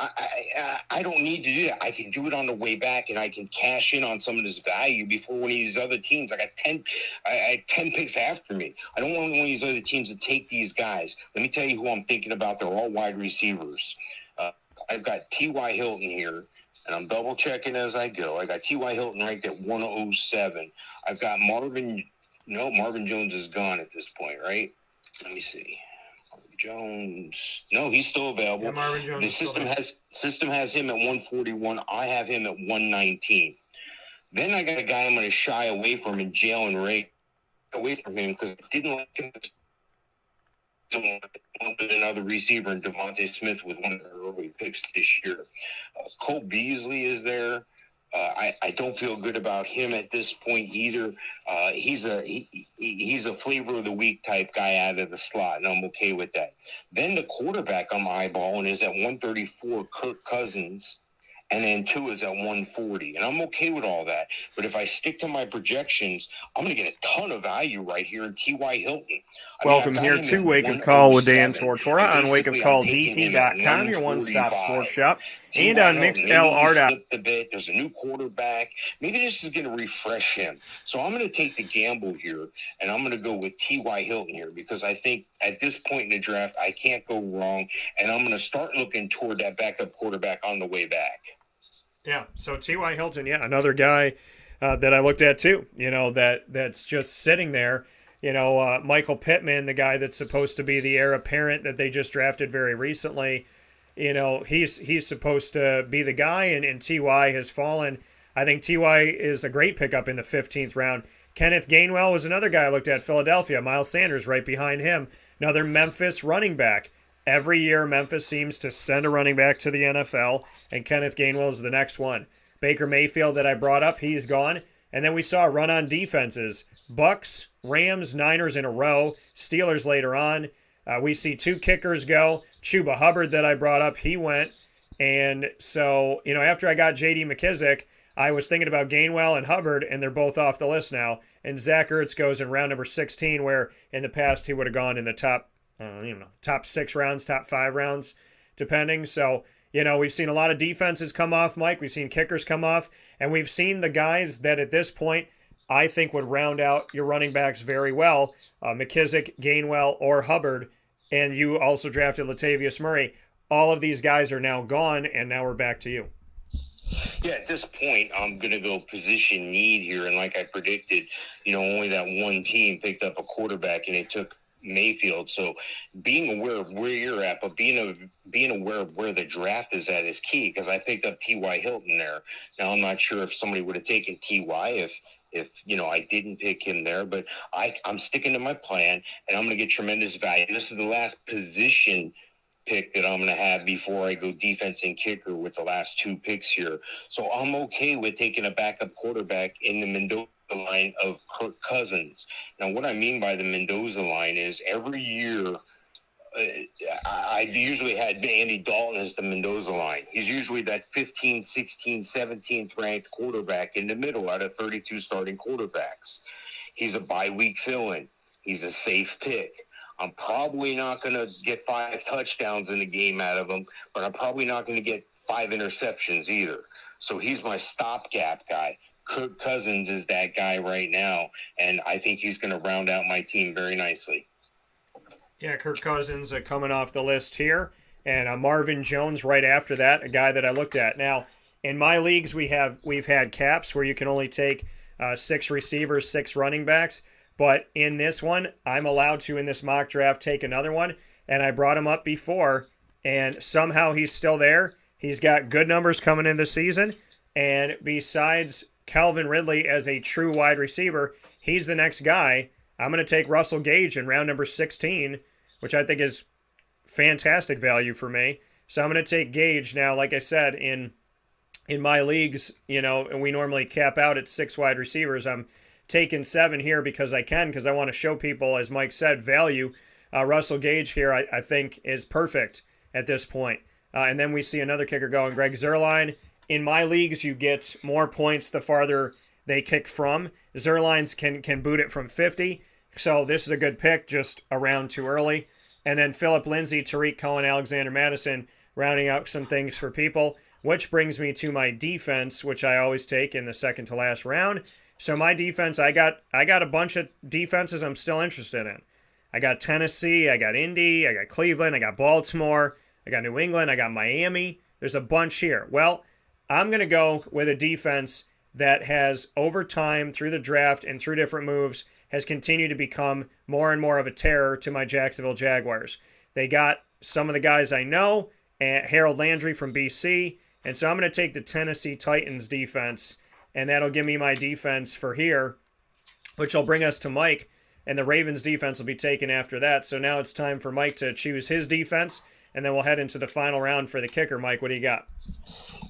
I don't need to do that. I can do it on the way back, and I can cash in on some of this value before one of these other teams. I had 10 picks after me. I don't want one of these other teams to take these guys. Let me tell you who I'm thinking about. They're all wide receivers. I've got T.Y. Hilton here, and I'm double-checking as I go. I got T.Y. Hilton ranked at 107. I've got Marvin Jones is gone at this point, right? Let me see. Marvin Jones. No, he's still available. Yeah, Marvin Jones. The system has him at 141. I have him at 119. Then I got a guy I'm going to shy away from in Jalen Ray. Away from him because I didn't like him. With another receiver and Devontae Smith with one of their early picks this year. Cole Beasley is there. I don't feel good about him at this point either. He's a flavor of the week type guy out of the slot, and I'm okay with that. Then the quarterback I'm eyeballing is at 134, Kirk Cousins. And then Tua is at 140. And I'm okay with all that. But if I stick to my projections, I'm going to get a ton of value right here in T.Y. Hilton. Welcome got here him to at Wake Up Call with Dan 107, Tortora and on basically I'm taking him at wakeupcalldt.com, your one-stop 145. sports shop, and T.Y. on Hilton, maybe he mixlr.com. slipped a bit. There's a new quarterback. Maybe this is going to refresh him. So I'm going to take the gamble here, and I'm going to go with T.Y. Hilton here because I think at this point in the draft, I can't go wrong, and I'm going to start looking toward that backup quarterback on the way back. Yeah, so T.Y. Hilton, yeah, another guy that I looked at too, that's just sitting there. Michael Pittman, the guy that's supposed to be the heir apparent that they just drafted very recently, he's supposed to be the guy, and Ty has fallen. I think Ty is a great pickup in the 15th round. Kenneth Gainwell was another guy I looked at. Philadelphia, Miles Sanders right behind him, another Memphis running back. Every year Memphis seems to send a running back to the NFL, and Kenneth Gainwell is the next one. Baker Mayfield that I brought up, he's gone. And then we saw a run on defenses. Bucks, Rams, Niners in a row. Steelers later on. We see two kickers go. Chuba Hubbard that I brought up, he went. And so, after I got J.D. McKissick, I was thinking about Gainwell and Hubbard, and they're both off the list now. And Zach Ertz goes in round number 16, where in the past he would have gone in the top 6 rounds, top 5 rounds, depending. So, we've seen a lot of defenses come off, Mike. We've seen kickers come off, and we've seen the guys that at this point I think would round out your running backs very well, McKissick, Gainwell, or Hubbard, and you also drafted Latavius Murray. All of these guys are now gone, and now we're back to you. Yeah, at this point, I'm going to go position need here, and like I predicted, only that one team picked up a quarterback, and it took Mayfield. So being aware of where you're at, but being aware of where the draft is at is key because I picked up T.Y. Hilton there. Now I'm not sure if somebody would have taken T.Y. if I didn't pick him there, but I'm sticking to my plan and I'm going to get tremendous value. This is the last position pick that I'm going to have before I go defense and kicker with the last 2 picks here. So I'm okay with taking a backup quarterback in the Mendoza line of Kirk Cousins. Now, what I mean by the Mendoza line is every year I've usually had Andy Dalton as the Mendoza line. He's usually that 15th, 16th, 17th ranked quarterback in the middle out of 32 starting quarterbacks. He's a bye-week fill-in. He's a safe pick. I'm probably not going to get 5 touchdowns in the game out of him, but I'm probably not going to get 5 interceptions either. So he's my stopgap guy. Kirk Cousins is that guy right now, and I think he's going to round out my team very nicely. Yeah, Kirk Cousins coming off the list here, and Marvin Jones right after that, a guy that I looked at. Now, in my leagues, we've had caps where you can only take 6 receivers, 6 running backs. But in this one, I'm allowed to, in this mock draft, take another one. And I brought him up before, and somehow he's still there. He's got good numbers coming in this season. And besides Calvin Ridley as a true wide receiver, he's the next guy. I'm going to take Russell Gage in round number 16, which I think is fantastic value for me. So I'm going to take Gage. Now, like I said, in my leagues, and we normally cap out at 6 wide receivers, I'm taking 7 here because I want to show people, as Mike said, value. Russell Gage here, I think, is perfect at this point. And then we see another kicker going, Greg Zuerlein. In my leagues, you get more points the farther they kick from. Zuerlein's can boot it from 50. So this is a good pick, just a round too early. And then Phillip Lindsay, Tariq Cohen, Alexander Madison, rounding out some things for people, which brings me to my defense, which I always take in the second to last round. So my defense, I got a bunch of defenses I'm still interested in. I got Tennessee, I got Indy, I got Cleveland, I got Baltimore, I got New England, I got Miami. There's a bunch here. Well, I'm going to go with a defense that has, over time, through the draft and through different moves, has continued to become more and more of a terror to my Jacksonville Jaguars. They got some of the guys I know, and Harold Landry from BC, and so I'm going to take the Tennessee Titans defense, and that'll give me my defense for here, which will bring us to Mike, and the Ravens defense will be taken after that. So now it's time for Mike to choose his defense, and then we'll head into the final round for the kicker. Mike, what do you got?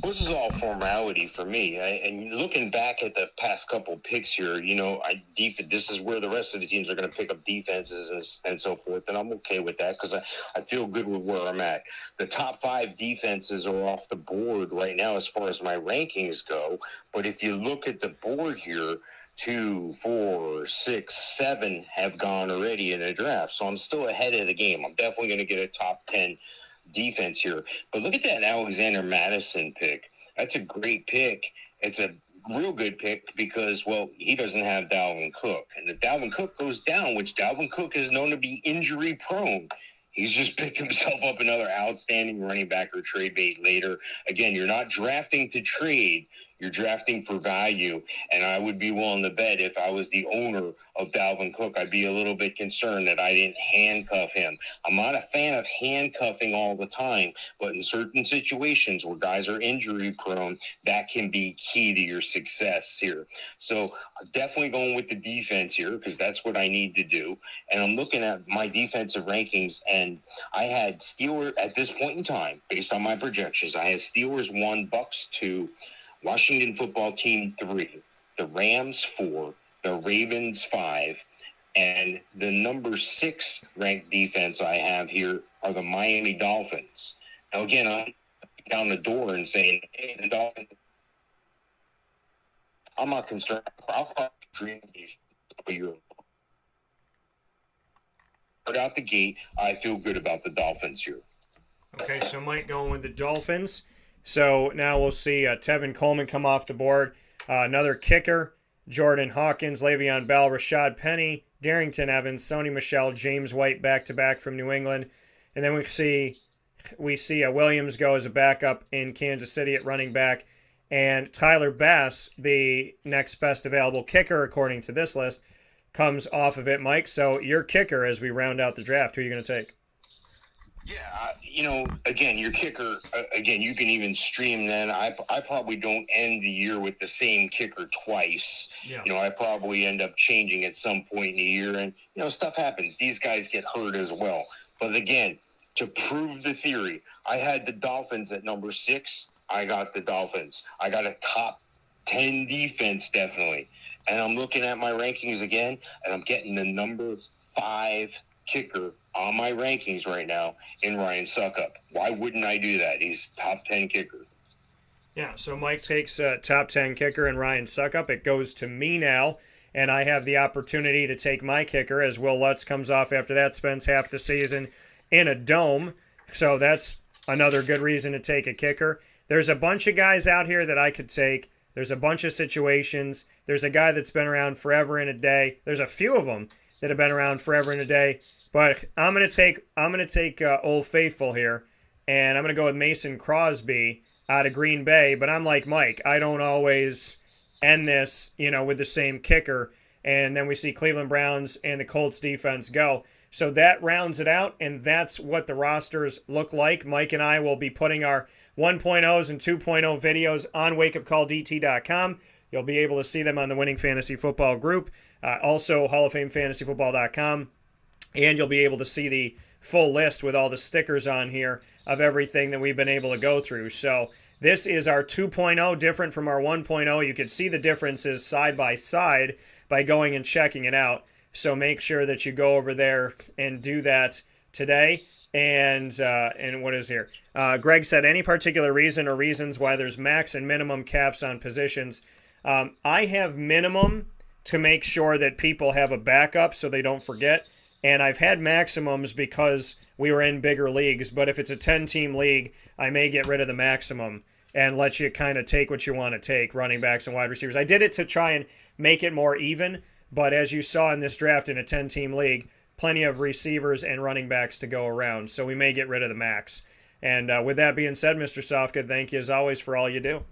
Well, this is all formality for me. And looking back at the past couple picks here, this is where the rest of the teams are going to pick up defenses and so forth, and I'm okay with that because I feel good with where I'm at. The top 5 defenses are off the board right now as far as my rankings go, but if you look at the board here, 2, 4, 6, 7 have gone already in the draft. So I'm still ahead of the game. I'm definitely going to get a top 10 defense here. But look at that Alexander Madison pick. That's a great pick. It's a real good pick because, well, he doesn't have Dalvin Cook. And if Dalvin Cook goes down, which Dalvin Cook is known to be injury prone, he's just picked himself up another outstanding running back or trade bait later. Again, you're not drafting to trade. You're drafting for value, and I would be willing to bet if I was the owner of Dalvin Cook, I'd be a little bit concerned that I didn't handcuff him. I'm not a fan of handcuffing all the time, but in certain situations where guys are injury prone, that can be key to your success here. So I'm definitely going with the defense here because that's what I need to do. And I'm looking at my defensive rankings, and I had Steelers at this point in time, based on my projections, I had Steelers 1, Bucks 2, Washington football team 3, the Rams 4, the Ravens 5, and the number 6 ranked defense I have here are the Miami Dolphins. Now, again, I'm down the door and saying, hey, the Dolphins, I'm not concerned. I'll probably dream a year. But out the gate, I feel good about the Dolphins here. Okay, so Mike going with the Dolphins. So now we'll see Tevin Coleman come off the board. Another kicker, Jordan Hawkins, Le'Veon Bell, Rashad Penny, Darrington Evans, Sony Michel, James White back-to-back from New England. And then we see Williams go as a backup in Kansas City at running back. And Tyler Bass, the next best available kicker according to this list, comes off of it, Mike. So your kicker as we round out the draft, who are you going to take? Yeah, again, your kicker, again, you can even stream then. I probably don't end the year with the same kicker twice. Yeah. I probably end up changing at some point in the year. And, stuff happens. These guys get hurt as well. But, again, to prove the theory, I had the Dolphins at number 6. I got the Dolphins. I got a top 10 defense, definitely. And I'm looking at my rankings again, and I'm getting the number 5 kicker on my rankings right now in Ryan Suckup. Why wouldn't I do that? He's top 10 kicker. Yeah, so Mike takes top 10 kicker and Ryan Suckup. It goes to me now, and I have the opportunity to take my kicker as Will Lutz comes off after that, spends half the season in a dome. So that's another good reason to take a kicker. There's a bunch of guys out here that I could take. There's a bunch of situations. There's a guy that's been around forever and a day. There's a few of them that have been around forever and a day. But I'm gonna take Old Faithful here, and I'm gonna go with Mason Crosby out of Green Bay. But I'm like Mike, I don't always end this, with the same kicker. And then we see Cleveland Browns and the Colts defense go. So that rounds it out, and that's what the rosters look like. Mike and I will be putting our 1.0s and 2.0 videos on wakeupcalldt.com. You'll be able to see them on the Winning Fantasy Football group, also HallOfFameFantasyFootball.com. And you'll be able to see the full list with all the stickers on here of everything that we've been able to go through. So this is our 2.0, different from our 1.0. You can see the differences side by side by going and checking it out. So make sure that you go over there and do that today. And what is here? Greg said, any particular reason or reasons why there's max and minimum caps on positions? I have minimum to make sure that people have a backup so they don't forget. And I've had maximums because we were in bigger leagues. But if it's a 10-team league, I may get rid of the maximum and let you kind of take what you want to take, running backs and wide receivers. I did it to try and make it more even. But as you saw in this draft in a 10-team league, plenty of receivers and running backs to go around. So we may get rid of the max. And with that being said, Mr. Sofka, thank you as always for all you do.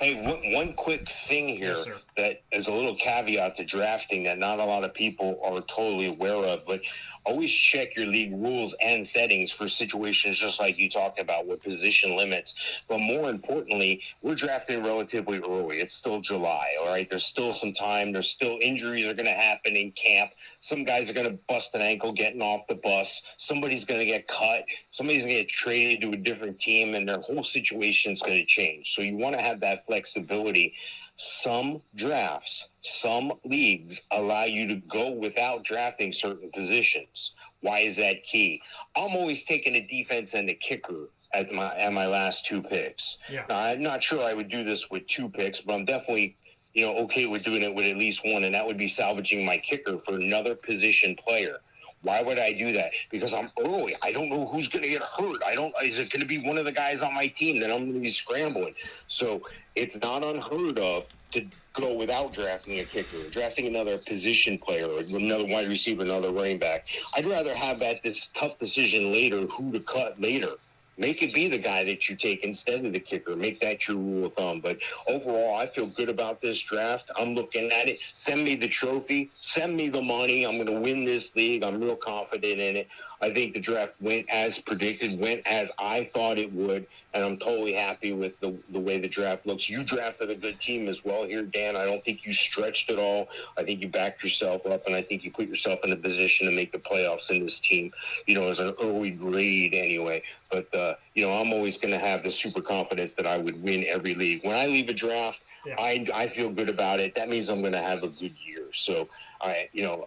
Hey, one quick thing here that is a little caveat to drafting that not a lot of people are totally aware of, but always check your league rules and settings for situations just like you talked about with position limits. But more importantly, we're drafting relatively early. It's still July, all right? There's still some time. There's still injuries are going to happen in camp. Some guys are going to bust an ankle getting off the bus. Somebody's going to get cut. Somebody's going to get traded to a different team, and their whole situation is going to change. So you want to have that flexibility. Some drafts, some leagues allow you to go without drafting certain positions. Why is that key? I'm always taking a defense and a kicker at my last 2 picks. Yeah. Now, I'm not sure I would do this with 2 picks, but I'm definitely, okay with doing it with at least one, and that would be salvaging my kicker for another position player. Why would I do that? Because I'm early. I don't know who's going to get hurt. Is it going to be one of the guys on my team that I'm going to be scrambling? So it's not unheard of to go without drafting a kicker, drafting another position player, or another wide receiver, another running back. I'd rather have this tough decision later, who to cut later. Make it be the guy that you take instead of the kicker. Make that your rule of thumb. But overall, I feel good about this draft. I'm looking at it. Send me the trophy. Send me the money. I'm going to win this league. I'm real confident in it. I think the draft went as predicted, went as I thought it would, and I'm totally happy with the way the draft looks. You drafted a good team as well here, Dan. I don't think you stretched at all. I think you backed yourself up, and I think you put yourself in a position to make the playoffs in this team, as an early grade anyway. But, I'm always going to have the super confidence that I would win every league. When I leave a draft, yeah, I feel good about it. That means I'm going to have a good year. So,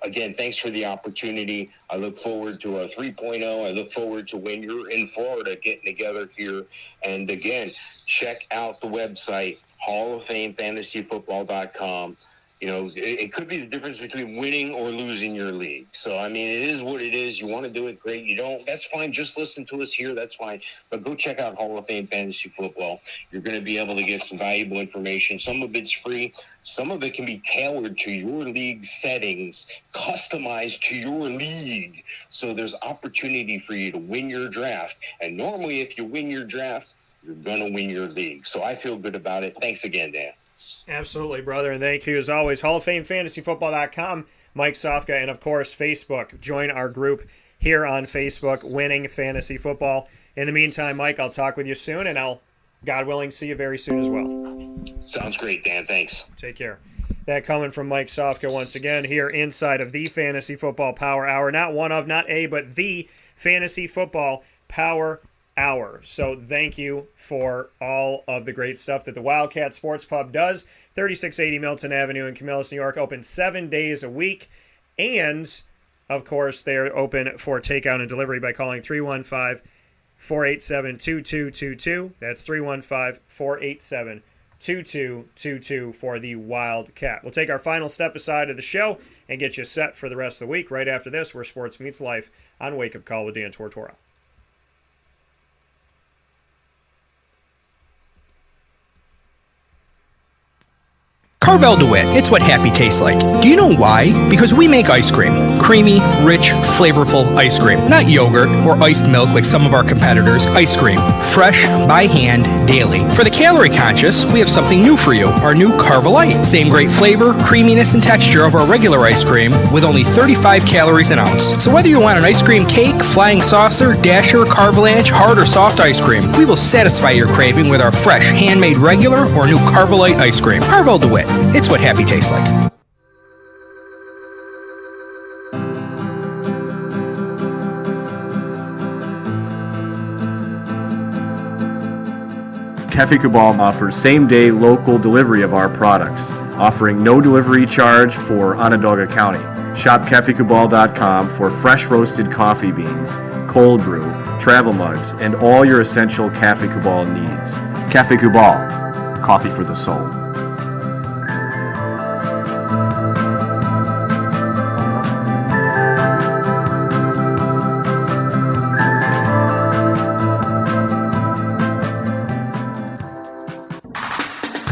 again, thanks for the opportunity. I look forward to a 3.0. I look forward to when you're in Florida getting together here. And, again, check out the website, HallOfFameFantasyFootball.com. It could be the difference between winning or losing your league. So, it is what it is. You want to do it, great. You don't, that's fine. Just listen to us here. That's fine. But go check out Hall of Fame Fantasy Football. You're going to be able to get some valuable information. Some of it's free. Some of it can be tailored to your league settings, customized to your league. So there's opportunity for you to win your draft. And normally, if you win your draft, you're going to win your league. So I feel good about it. Thanks again, Dan. Absolutely, brother, and thank you as always. HallOfFameFantasyFootball.com, Mike Sofka, and of course Facebook. Join our group here on Facebook, Winning Fantasy Football. In the meantime, Mike, I'll talk with you soon, and I'll, God willing, see you very soon as well. Sounds great, Dan. Thanks. Take care. That coming from Mike Sofka once again here inside of the Fantasy Football Power Hour. Not one of, not a, but the Fantasy Football Power Hour. So thank you for all of the great stuff that the Wildcat Sports Pub does. 3680 Milton Avenue in Camillus, New York, open 7 days a week. And, of course, they're open for takeout and delivery by calling 315-487-2222. That's 315-487-2222 for the Wildcat. We'll take our final step aside of the show and get you set for the rest of the week right after this, where sports meets life on Wake Up Call with Dan Tortora. Carvel DeWitt, it's what happy tastes like. Do you know why? Because we make ice cream. Creamy, rich, flavorful ice cream. Not yogurt or iced milk like some of our competitors. Ice cream. Fresh, by hand, daily. For the calorie conscious, we have something new for you. Our new Carvelite. Same great flavor, creaminess, and texture of our regular ice cream with only 35 calories an ounce. So whether you want an ice cream cake, flying saucer, dasher, carvalanche, hard or soft ice cream, we will satisfy your craving with our fresh, handmade regular or new Carvelite ice cream. Carvel DeWitt. It's what happy tastes like. Cafe Cabal offers same-day local delivery of our products, offering no delivery charge for Onondaga County. Shop cafecabal.com for fresh roasted coffee beans, cold brew, travel mugs, and all your essential Cafe Cabal needs. Cafe Cabal, coffee for the soul.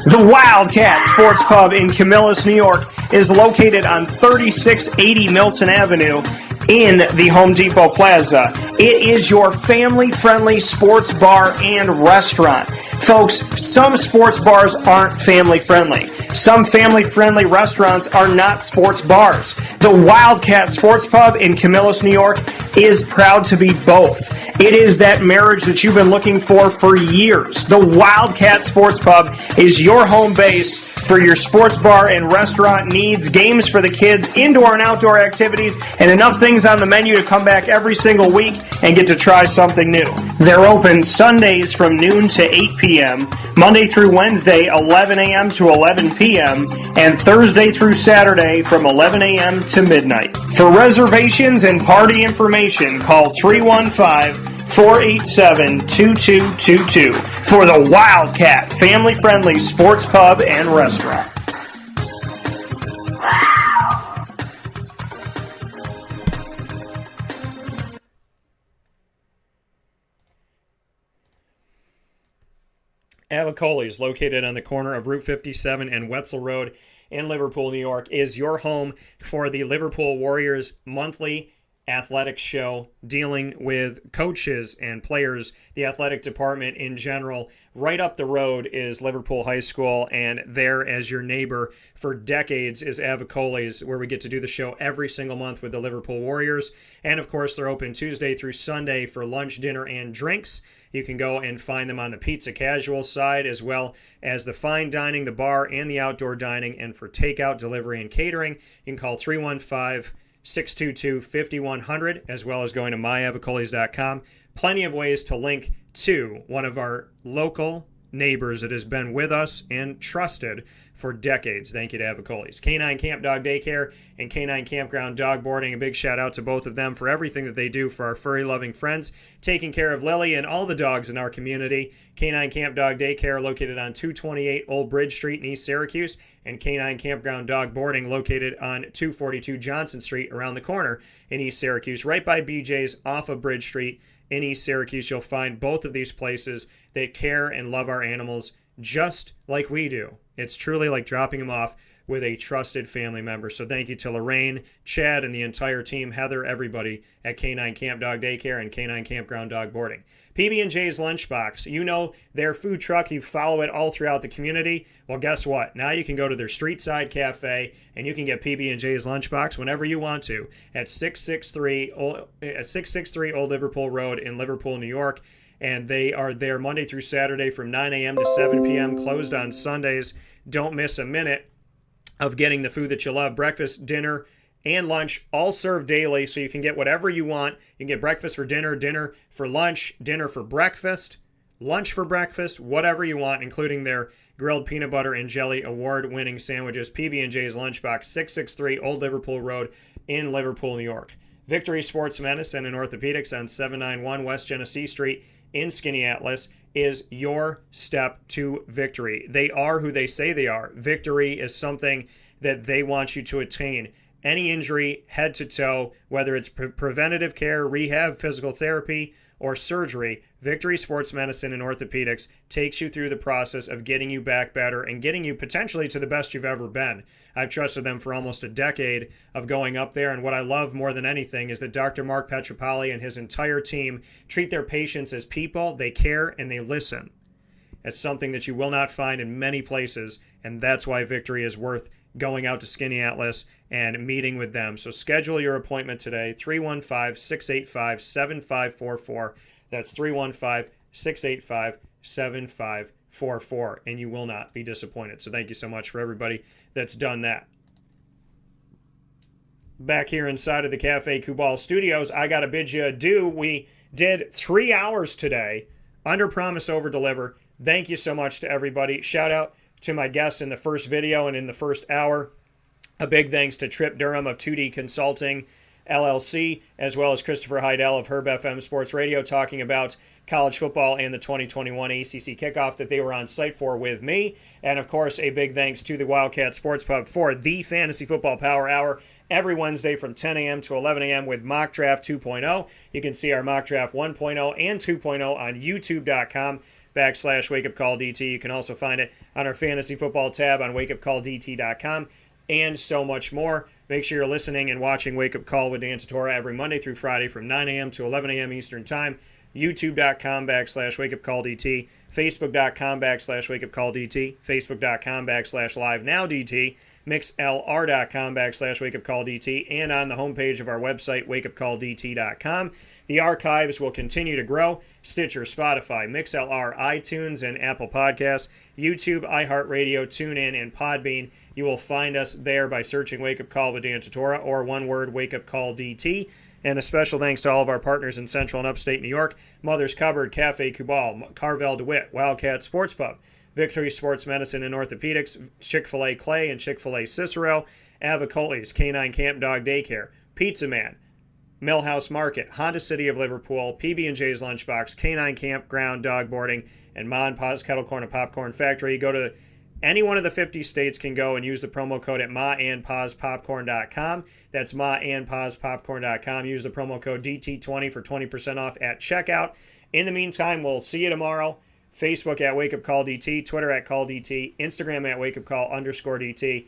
The Wildcat Sports Pub in Camillus, New York is located on 3680 Milton Avenue in the Home Depot Plaza. It is your family-friendly sports bar and restaurant. Folks, some sports bars aren't family-friendly. Some family-friendly restaurants are not sports bars. The Wildcat Sports Pub in Camillus, New York is proud to be both. It is that marriage that you've been looking for years. The Wildcat Sports Pub is your home base for your sports bar and restaurant needs, games for the kids, indoor and outdoor activities, and enough things on the menu to come back every single week and get to try something new. They're open Sundays from noon to 8 p.m., Monday through Wednesday, 11 a.m. to 11 p.m., and Thursday through Saturday from 11 a.m. to midnight. For reservations and party information, call 315-487-2222 for the Wildcat family-friendly sports pub and restaurant. Avicoli's, located on the corner of Route 57 and Wetzel Road in Liverpool, New York, is your home for the Liverpool Warriors monthly athletics show, dealing with coaches and players, the athletic department in general. Right up the road is Liverpool High School, and there as your neighbor for decades is Avicoli's, where we get to do the show every single month with the Liverpool Warriors. And of course, they're open Tuesday through Sunday for lunch, dinner, and drinks. You can go and find them on the pizza casual side, as well as the fine dining, the bar, and the outdoor dining. And for takeout, delivery, and catering, you can call 315-622-5100, as well as going to myavicolis.com. Plenty of ways to link to one of our local neighbors that has been with us and trusted for decades. Thank you to Avicoli's. Canine Camp Dog Daycare and Canine Campground Dog Boarding. A big shout out to both of them for everything that they do for our furry loving friends, taking care of Lily and all the dogs in our community. Canine Camp Dog Daycare located on 228 Old Bridge Street in East Syracuse, and Canine Campground Dog Boarding located on 242 Johnson Street around the corner in East Syracuse, right by BJ's off of Bridge Street in East Syracuse. You'll find both of these places that care and love our animals just like we do. It's truly like dropping them off with a trusted family member. So thank you to Lorraine, Chad, and the entire team, Heather, everybody at Canine Camp Dog Daycare and Canine Campground Dog Boarding. PB&J's Lunchbox. You know their food truck. You follow it all throughout the community. Well, guess what? Now you can go to their street side cafe and you can get PB&J's Lunchbox whenever you want to at 663 Old Liverpool Road in Liverpool, New York. And they are there Monday through Saturday from 9 a.m. to 7 p.m., closed on Sundays. Don't miss a minute of getting the food that you love. Breakfast, dinner, and lunch all served daily, so you can get whatever you want. You can get breakfast for dinner, dinner for lunch, dinner for breakfast, lunch for breakfast, whatever you want, including their grilled peanut butter and jelly award-winning sandwiches. PB&J's Lunchbox, 663 Old Liverpool Road in Liverpool, New York. Victory Sports Medicine and Orthopedics on 791 West Genesee Street in Skaneateles is your step to victory. They are who they say they are. Victory is something that they want you to attain. Any injury, head to toe, whether it's preventative care, rehab, physical therapy, or surgery, Victory Sports Medicine and Orthopedics takes you through the process of getting you back better and getting you potentially to the best you've ever been. I've trusted them for almost a decade of going up there, and what I love more than anything is that Dr. Mark Petropoli and his entire team treat their patients as people. They care and they listen. It's something that you will not find in many places, and that's why Victory is worth going out to Skaneateles and meeting with them. So schedule your appointment today, 315-685-7544. That's 315-685-7544, and you will not be disappointed. So thank you so much for everybody that's done that. Back here inside of the Cafe Kubal Studios, I got to bid you adieu. We did 3 hours today, under promise, over deliver. Thank you so much to everybody. Shout out to my guests in the first video and in the first hour. A big thanks to Trip Durham of 2D Consulting LLC, as well as Christopher Heidel of Herb FM Sports Radio, talking about college football and the 2021 ACC kickoff that they were on site for with me. And of course, a big thanks to the Wildcat Sports Pub for the Fantasy Football Power Hour every Wednesday from 10 a.m. to 11 a.m. with Mock Draft 2.0. You can see our Mock Draft 1.0 and 2.0 on youtube.com/wakeupcalldt. You can also find it on our fantasy football tab on wakeupcalldt.com, and so much more. Make sure you're listening and watching Wake Up Call with Dan Tortora every Monday through Friday from 9 a.m. to 11 a.m. Eastern Time. youtube.com/wakeupcalldt, facebook.com/wakeupcalldt, facebook.com/livenowdt, mixlr.com/wakeupcalldt, and on the homepage of our website, wakeupcalldt.com. The archives will continue to grow. Stitcher, Spotify, MixLR, iTunes, and Apple Podcasts, YouTube, iHeartRadio, TuneIn, and Podbean. You will find us there by searching Wake Up Call with Dan Tortora, or one word, Wake Up Call DT. And a special thanks to all of our partners in Central and Upstate New York: Mother's Cupboard, Cafe Kubal, Carvel DeWitt, Wildcat Sports Pub, Victory Sports Medicine and Orthopedics, Chick-fil-A Clay and Chick-fil-A Cicero, Avicoli's, Canine Camp Dog Daycare, Pizza Man, Millhouse Market, Honda City of Liverpool, PB&J's Lunchbox, Canine Campground Dog Boarding, and Ma and Pa's Kettle Corn and Popcorn Factory. Go to any one of the 50 states, can go and use the promo code at maandpaspopcorn.com. That's maandpaspopcorn.com. Use the promo code DT20 for 20% off at checkout. In the meantime, we'll see you tomorrow Facebook at WakeUpCallDT, Twitter at CallDT, Instagram at WakeUpCall_DT.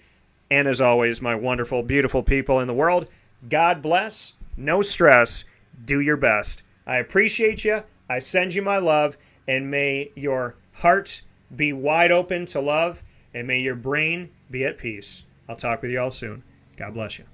And as always, my wonderful, beautiful people in the world, God bless, no stress, do your best. I appreciate you. I send you my love, and may your heart be wide open to love, and may your brain be at peace. I'll talk with you all soon. God bless you.